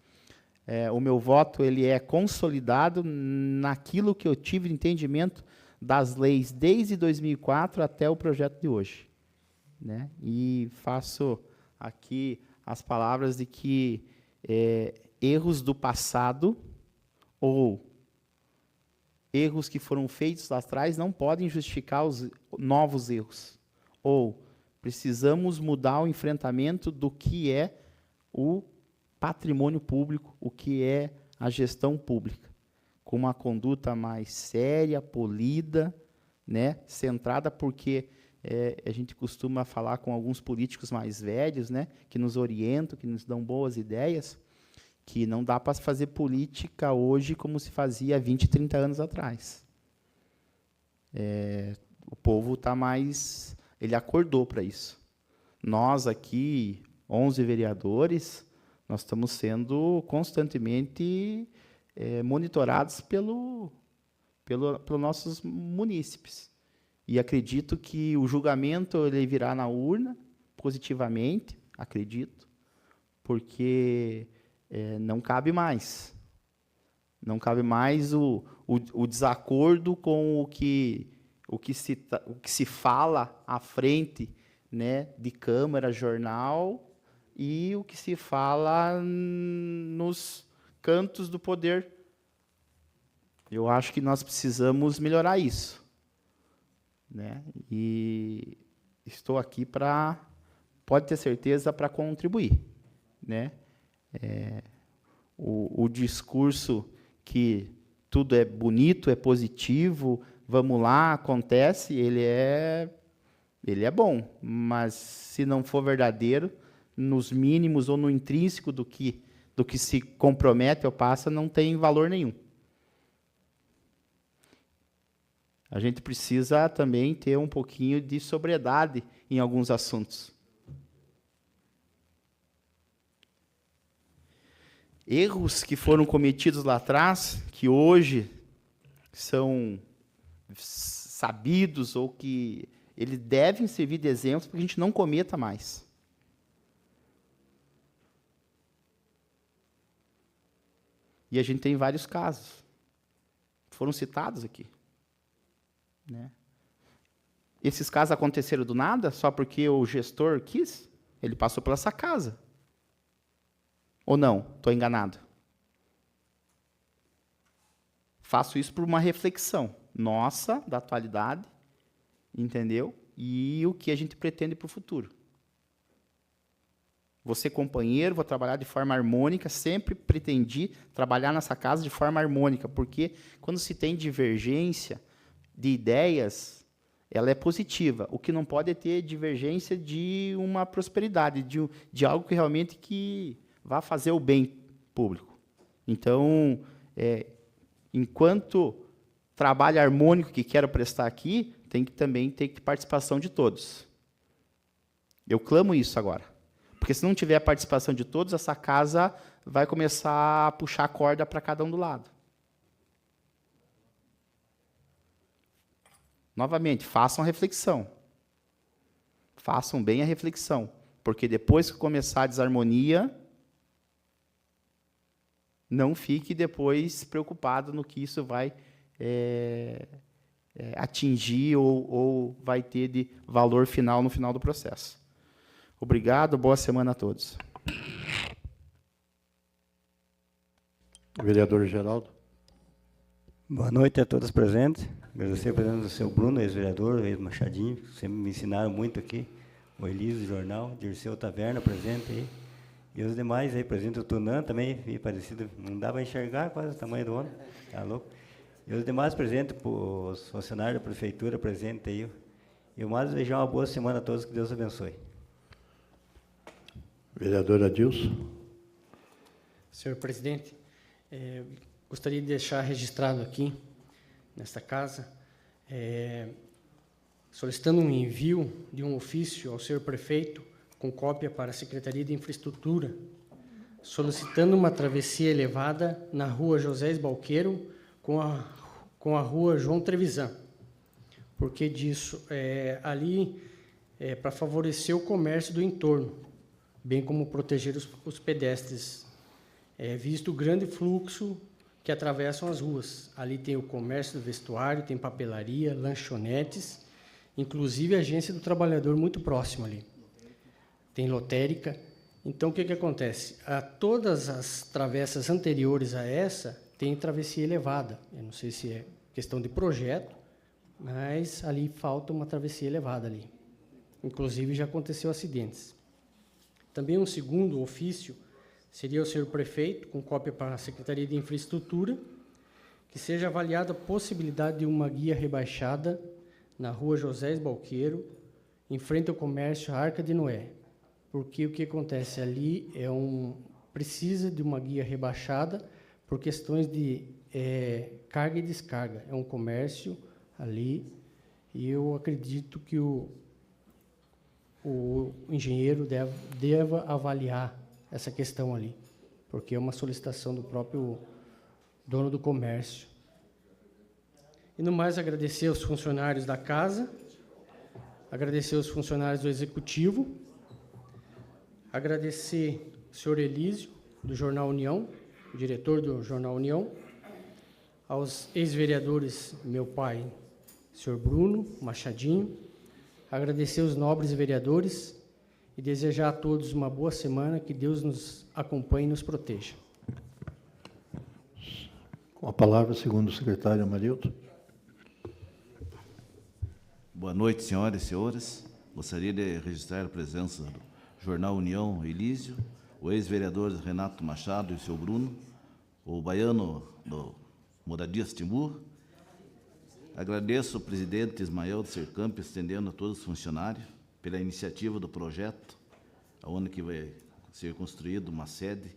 O meu voto ele é consolidado naquilo que eu tive de entendimento das leis desde 2004 até o projeto de hoje, né? E faço aqui as palavras de que erros do passado ou erros que foram feitos lá atrás não podem justificar os novos erros. Ou precisamos mudar o enfrentamento do que é o patrimônio público, o que é a gestão pública, com uma conduta mais séria, polida, né, centrada, porque a gente costuma falar com alguns políticos mais velhos, né, que nos orientam, que nos dão boas ideias, que não dá para fazer política hoje como se fazia há 20, 30 anos atrás. O povo está mais... Ele acordou para isso. Nós aqui, 11 vereadores, nós estamos sendo constantemente monitorados pelos nossos munícipes. E acredito que o julgamento ele virá na urna, positivamente, acredito, porque não cabe mais. Não cabe mais o desacordo com o que se fala à frente, né, de Câmara, jornal, e o que se fala nos cantos do poder. Eu acho que nós precisamos melhorar isso, né? E estou aqui pode ter certeza, para contribuir. né? O discurso que tudo é bonito, é positivo, vamos lá, acontece, ele é bom, mas se não for verdadeiro, nos mínimos ou no intrínseco do que se compromete ou passa, não tem valor nenhum. A gente precisa também ter um pouquinho de sobriedade em alguns assuntos. Erros que foram cometidos lá atrás, que hoje são sabidos ou que eles devem servir de exemplo para que a gente não cometa mais. E a gente tem vários casos. Foram citados aqui. Né? Esses casos aconteceram do nada, só porque o gestor quis? Ele passou pela essa casa. Ou não? Estou enganado. Faço isso por uma reflexão nossa, da atualidade, entendeu? E o que a gente pretende para o futuro. Vou ser companheiro, vou trabalhar de forma harmônica, sempre pretendi trabalhar nessa casa de forma harmônica, porque quando se tem divergência de ideias, ela é positiva. O que não pode é ter divergência de uma prosperidade, de algo que realmente que vá fazer o bem público. Então, enquanto trabalho harmônico que quero prestar aqui, tem que também ter participação de todos. Eu clamo isso agora. Porque se não tiver a participação de todos, essa casa vai começar a puxar a corda para cada um do lado. Novamente, façam a reflexão. Façam bem a reflexão. Porque depois que começar a desarmonia, não fique depois preocupado no que isso vai atingir ou vai ter de valor final no final do processo. Obrigado, boa semana a todos. Vereador Geraldo. Boa noite a todos presentes. Agradecer a presença do seu Bruno, ex-vereador, ex-Machadinho, que sempre me ensinaram muito aqui. O Elísio, do jornal, Dirceu Taverna, presente aí. E os demais aí, presente o Tunan também, parecido, não dava a enxergar quase o tamanho do homem, tá louco? E os demais presentes, os funcionários da prefeitura presentes aí. E o mais desejar uma boa semana a todos, que Deus abençoe. Vereador Adilson. Senhor presidente, gostaria de deixar registrado aqui, nesta casa, solicitando um envio de um ofício ao senhor prefeito, com cópia para a Secretaria de Infraestrutura, solicitando uma travessia elevada na rua José Balqueiro com a rua João Trevisan. Por que disso? Ali para favorecer o comércio do entorno, bem como proteger os pedestres, visto o grande fluxo que atravessam as ruas. Ali tem o comércio do vestuário, tem papelaria, lanchonetes, inclusive a agência do trabalhador muito próximo ali. Tem lotérica. Então, o que acontece? Todas as travessas anteriores a essa tem travessia elevada. Eu não sei se é questão de projeto, mas ali falta uma travessia elevada ali. Inclusive, já aconteceu acidentes. Também um segundo ofício seria o senhor prefeito, com cópia para a Secretaria de Infraestrutura, que seja avaliada a possibilidade de uma guia rebaixada na rua José Balqueiro, em frente ao comércio Arca de Noé. Porque o que acontece ali precisa de uma guia rebaixada por questões de carga e descarga. É um comércio ali e eu acredito que o engenheiro deva avaliar essa questão ali, porque é uma solicitação do próprio dono do comércio. E, no mais, agradecer aos funcionários da casa, agradecer aos funcionários do Executivo, agradecer ao senhor Elísio, do Jornal União, diretor do Jornal União, aos ex-vereadores, meu pai, senhor Bruno Machadinho, agradecer aos nobres vereadores e desejar a todos uma boa semana, que Deus nos acompanhe e nos proteja. Com a palavra, segundo o secretário Amarildo. Boa noite, senhoras e senhores. Gostaria de registrar a presença do Jornal União Elísio, o ex-vereador Renato Machado e o seu Bruno, o baiano do Moradias Timur. Agradeço ao presidente Ismael de Sercamp, estendendo a todos os funcionários, pela iniciativa do projeto, onde que vai ser construída uma sede,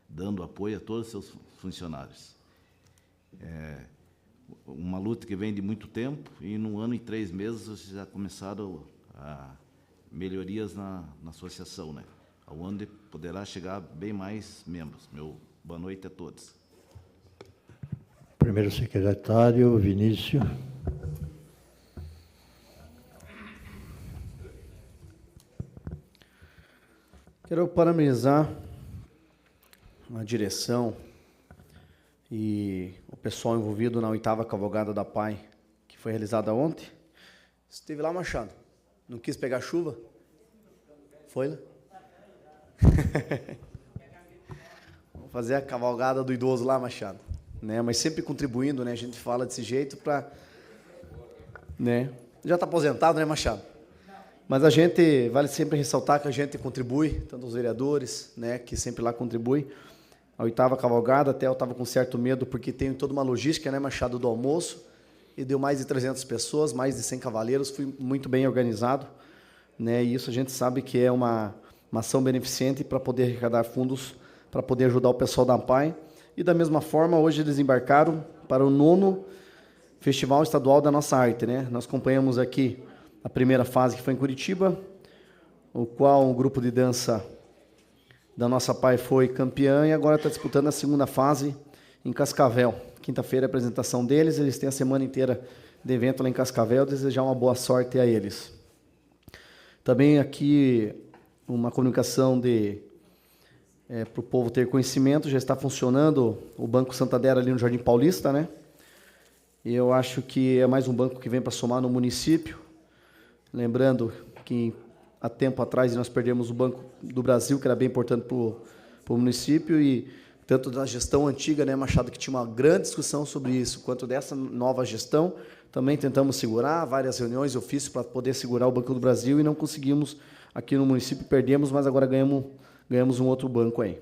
dando apoio a todos os seus funcionários. É uma luta que vem de muito tempo, e num ano e 3 meses já começaram a melhorias na associação, né? Onde poderá chegar bem mais membros. Boa noite a todos. Primeiro secretário, Vinícius. Quero parabenizar a direção e o pessoal envolvido na 8ª Cavalgada da PAI, que foi realizada ontem. Esteve lá, Machado? Não quis pegar chuva? Foi lá? Vamos fazer a cavalgada do idoso lá, Machado. Né? Mas sempre contribuindo, né? A gente fala desse jeito para... Né? Já está aposentado, né, Machado? Mas a gente, vale sempre ressaltar que a gente contribui, tanto os vereadores, né, que sempre lá contribuem. A 8ª Cavalgada, até eu estava com certo medo, porque tem toda uma logística, né, Machado, do almoço, e deu mais de 300 pessoas, mais de 100 cavaleiros, foi muito bem organizado, né, e isso a gente sabe que é uma ação beneficente para poder arrecadar fundos, para poder ajudar o pessoal da AMPAI. E da mesma forma, hoje eles embarcaram para o 9º Festival Estadual da Nossa Arte, né. Nós acompanhamos aqui a primeira fase, que foi em Curitiba, o qual o grupo de dança da Nossa PAI foi campeã, e agora está disputando a segunda fase em Cascavel. Quinta-feira é a apresentação deles, eles têm a semana inteira de evento lá em Cascavel, desejar uma boa sorte a eles. Também aqui uma comunicação para o povo ter conhecimento, já está funcionando o Banco Santander ali no Jardim Paulista, né? E eu acho que é mais um banco que vem para somar no município. Lembrando que há tempo atrás nós perdemos o Banco do Brasil, que era bem importante para o município, e tanto da gestão antiga, né, Machado, que tinha uma grande discussão sobre isso, quanto dessa nova gestão, também tentamos segurar, várias reuniões e ofícios para poder segurar o Banco do Brasil, e não conseguimos aqui no município, perdemos, mas agora ganhamos um outro banco aí.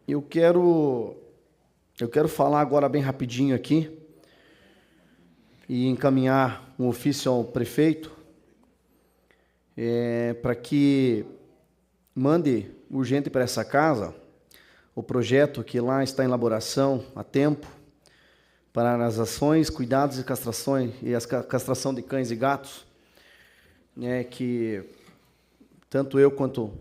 Eu quero falar agora bem rapidinho aqui e encaminhar um ofício ao prefeito para que mande urgente para essa casa o projeto que lá está em elaboração há tempo para as ações, cuidados e castrações e a castração de cães e gatos, né, que tanto eu quanto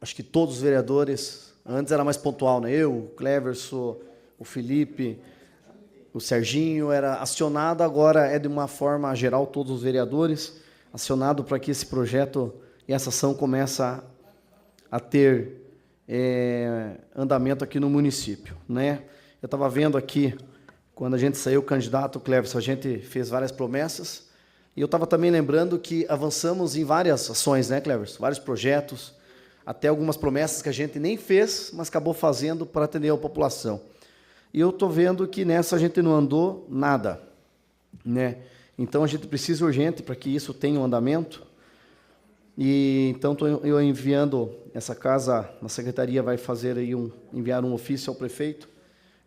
acho que todos os vereadores, antes era mais pontual, né? Eu, o Cleverson, o Felipe, o Serginho, era acionado, agora é de uma forma geral, todos os vereadores, acionado para que esse projeto e essa ação comece a ter andamento aqui no município, né? Eu estava vendo aqui, quando a gente saiu candidato, Cleverson, a gente fez várias promessas, e eu estava também lembrando que avançamos em várias ações, né, Cleverson? Vários projetos, até algumas promessas que a gente nem fez, mas acabou fazendo para atender a população. E eu estou vendo que nessa a gente não andou nada, né? Então a gente precisa urgente para que isso tenha um andamento. E então estou eu enviando essa casa, a secretaria vai fazer aí enviar um ofício ao prefeito,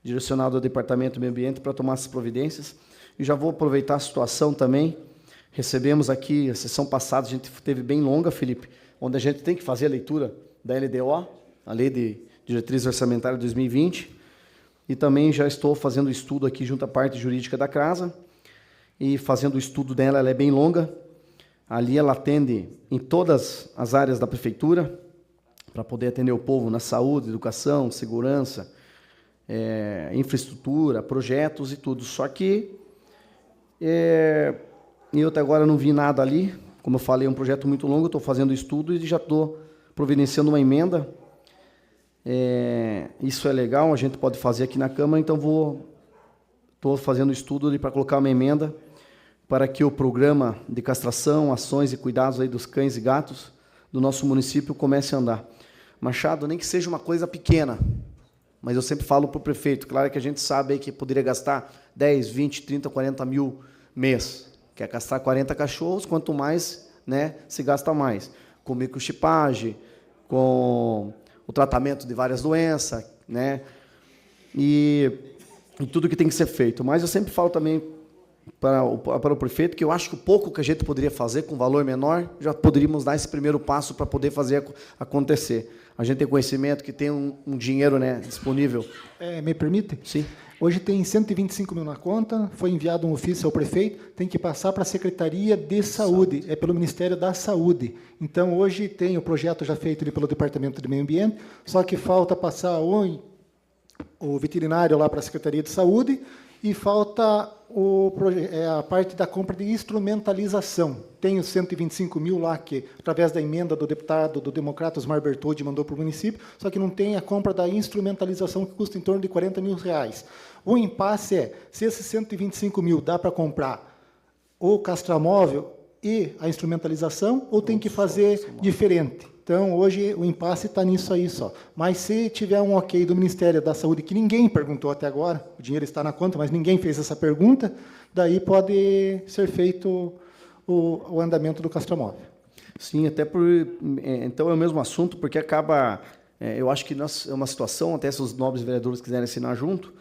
direcionado ao Departamento do Meio Ambiente para tomar essas providências. E já vou aproveitar a situação também. Recebemos aqui, a sessão passada, a gente teve bem longa, Felipe, onde a gente tem que fazer a leitura da LDO, a Lei de Diretriz Orçamentária 2020, e também já estou fazendo o estudo aqui junto à parte jurídica da casa, e fazendo o estudo dela, ela é bem longa. Ali ela atende em todas as áreas da prefeitura, para poder atender o povo na saúde, educação, segurança, infraestrutura, projetos e tudo. Só que eu até agora não vi nada ali. Como eu falei, é um projeto muito longo, estou fazendo o estudo e já estou providenciando uma emenda. Isso é legal, a gente pode fazer aqui na Câmara, então estou fazendo o estudo para colocar uma emenda para que o programa de castração, ações e cuidados aí dos cães e gatos do nosso município comece a andar. Machado, nem que seja uma coisa pequena, mas eu sempre falo para o prefeito, claro que a gente sabe aí que poderia gastar 10, 20, 30, 40 mil mês, que é castrar 40 cachorros, quanto mais né, se gasta mais. Com microchipagem, com o tratamento de várias doenças, né, e tudo que tem que ser feito. Mas eu sempre falo também para o prefeito que eu acho que o pouco que a gente poderia fazer com valor menor, já poderíamos dar esse primeiro passo para poder fazer acontecer. A gente tem conhecimento que tem um dinheiro, né, disponível. Me permite? Sim. Hoje tem 125 mil na conta, foi enviado um ofício ao prefeito, tem que passar para a Secretaria de Saúde, é pelo Ministério da Saúde. Então, hoje tem o projeto já feito ali pelo Departamento de Meio Ambiente, só que falta passar o veterinário lá para a Secretaria de Saúde e falta a parte da compra de instrumentalização. Tem os 125 mil lá, que, através da emenda do deputado do Democrata, Osmar Bertoldi, mandou para o município, só que não tem a compra da instrumentalização, que custa em torno de R$40 mil. O impasse é, se esses 125 mil dá para comprar o castramóvel e a instrumentalização, ou tem que fazer diferente? Então, hoje, o impasse está nisso aí só. Mas, se tiver um ok do Ministério da Saúde, que ninguém perguntou até agora, o dinheiro está na conta, mas ninguém fez essa pergunta, daí pode ser feito o andamento do castramóvel. Sim, até por... Então, é o mesmo assunto, porque acaba... eu acho que é uma situação, até se os nobres vereadores quiserem assinar junto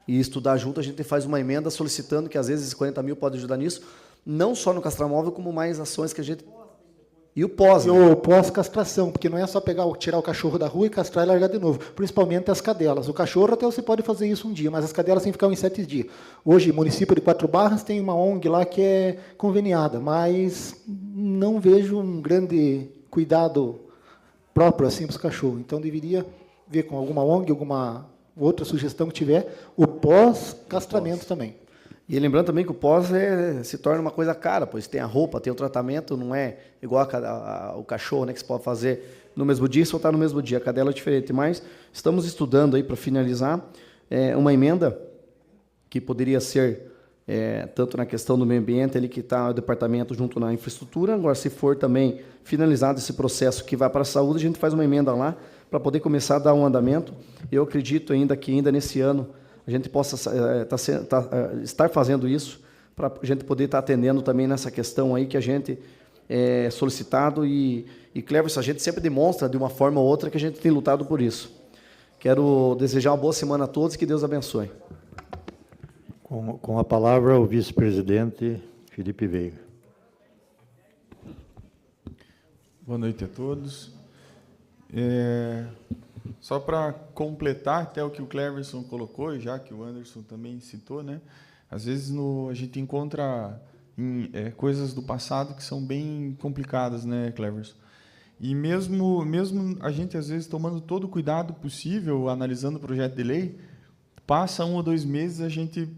e estudar junto, a gente faz uma emenda solicitando que, às vezes, 40 mil pode ajudar nisso, não só no castramóvel, como mais ações que a gente... E o pós, né? O pós-castração, porque não é só tirar o cachorro da rua e castrar e largar de novo, principalmente as cadelas. O cachorro até você pode fazer isso um dia, mas as cadelas têm que ficar em 7 dias. Hoje, o município de Quatro Barras tem uma ONG lá que é conveniada, mas não vejo um grande cuidado próprio assim para os cachorros. Então, deveria ver com alguma ONG, alguma outra sugestão que tiver, o pós-castramento também. E lembrando também que o pós se torna uma coisa cara, pois tem a roupa, tem o tratamento, não é igual o cachorro, né, que se pode fazer no mesmo dia e soltar no mesmo dia. A cadela é diferente, mas estamos estudando aí para finalizar uma emenda que poderia ser tanto na questão do meio ambiente, ali que está o departamento junto na infraestrutura. Agora, se for também finalizado esse processo que vai para a saúde, a gente faz uma emenda lá para poder começar a dar um andamento. Eu acredito ainda que ainda nesse ano a gente possa estar fazendo isso, para a gente poder estar atendendo também nessa questão aí que a gente é solicitado e Cleverson, a gente sempre demonstra de uma forma ou outra que a gente tem lutado por isso. Quero desejar uma boa semana a todos e que Deus abençoe. Com a palavra, o vice-presidente Felipe Veiga. Boa noite a todos. Só para completar até o que o Cleverson colocou, e já que o Anderson também citou, né? Às vezes a gente encontra coisas do passado que são bem complicadas, né, Cleverson? E mesmo a gente, às vezes, tomando todo o cuidado possível, analisando o projeto de lei, passa 1 ou 2 meses, a gente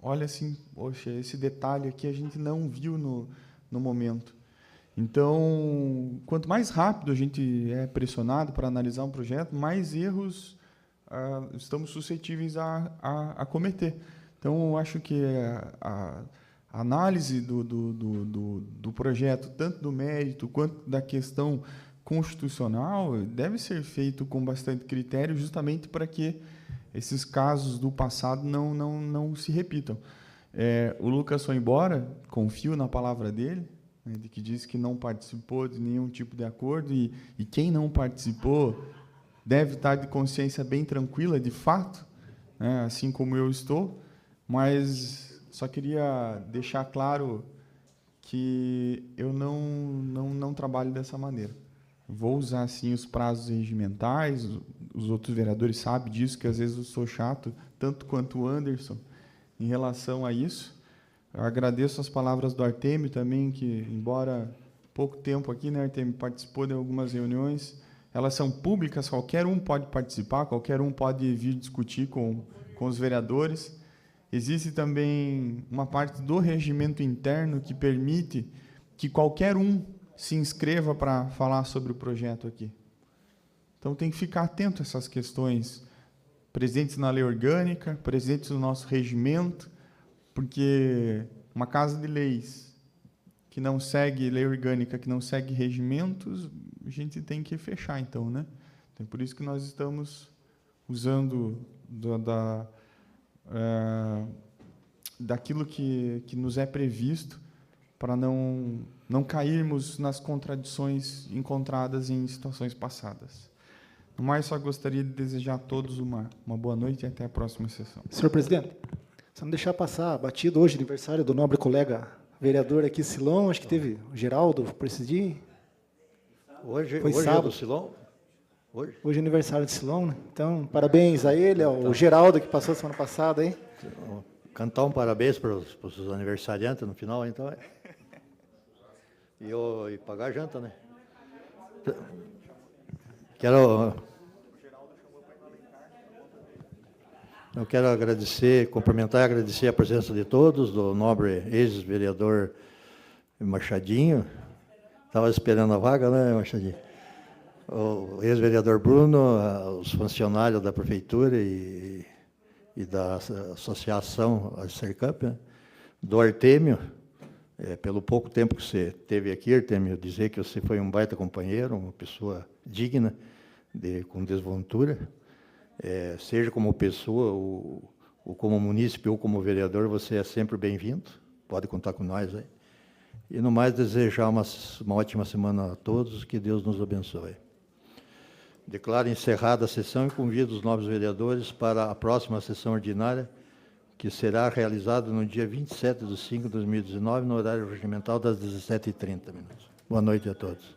olha assim, poxa, esse detalhe aqui a gente não viu no momento. Então, quanto mais rápido a gente é pressionado para analisar um projeto, mais erros estamos suscetíveis a cometer. Então, eu acho que a análise do projeto, tanto do mérito quanto da questão constitucional, deve ser feito com bastante critério, justamente para que esses casos do passado não se repitam. O Lucas foi embora, confio na palavra dele, de que disse que não participou de nenhum tipo de acordo, e quem não participou deve estar de consciência bem tranquila, de fato, né, assim como eu estou, mas só queria deixar claro que eu não trabalho dessa maneira. Vou usar, sim, os prazos regimentais, os outros vereadores sabem disso, que às vezes eu sou chato, tanto quanto o Anderson, em relação a isso. Eu agradeço as palavras do Artemio também, que, embora pouco tempo aqui, né, Artemio, participou de algumas reuniões, elas são públicas, qualquer um pode participar, qualquer um pode vir discutir com os vereadores. Existe também uma parte do regimento interno que permite que qualquer um se inscreva para falar sobre o projeto aqui. Então, tem que ficar atento a essas questões presentes na lei orgânica, presentes no nosso regimento, porque uma casa de leis que não segue lei orgânica, que não segue regimentos, a gente tem que fechar, então, né? Então, por isso que nós estamos usando daquilo que nos é previsto para não cairmos nas contradições encontradas em situações passadas. No mais, só gostaria de desejar a todos uma boa noite e até a próxima sessão. Senhor presidente, se não deixar passar batido hoje, aniversário do nobre colega vereador aqui, Silon, acho que teve o Geraldo presidir. Hoje Foi é sábado. do Silon? Hoje é aniversário de Silon, né? Então, parabéns a ele, ao Geraldo, que passou semana passada aí. Cantar um parabéns para os aniversariantes no final, então. E pagar a janta, né? Eu quero agradecer, cumprimentar e agradecer a presença de todos, do nobre ex-vereador Machadinho. Estava esperando a vaga, né, Machadinho? O ex-vereador Bruno, os funcionários da prefeitura e da associação Sercamp, né? Do Artêmio, pelo pouco tempo que você teve aqui, Artêmio, dizer que você foi um baita companheiro, uma pessoa digna, com desventura. Seja como pessoa, ou como munícipe, ou como vereador, você é sempre bem-vindo. Pode contar com nós aí. E, no mais, desejar uma ótima semana a todos, que Deus nos abençoe. Declaro encerrada a sessão e convido os novos vereadores para a próxima sessão ordinária, que será realizada no dia 27 de 5 de 2019, no horário regimental das 17h30. Boa noite a todos.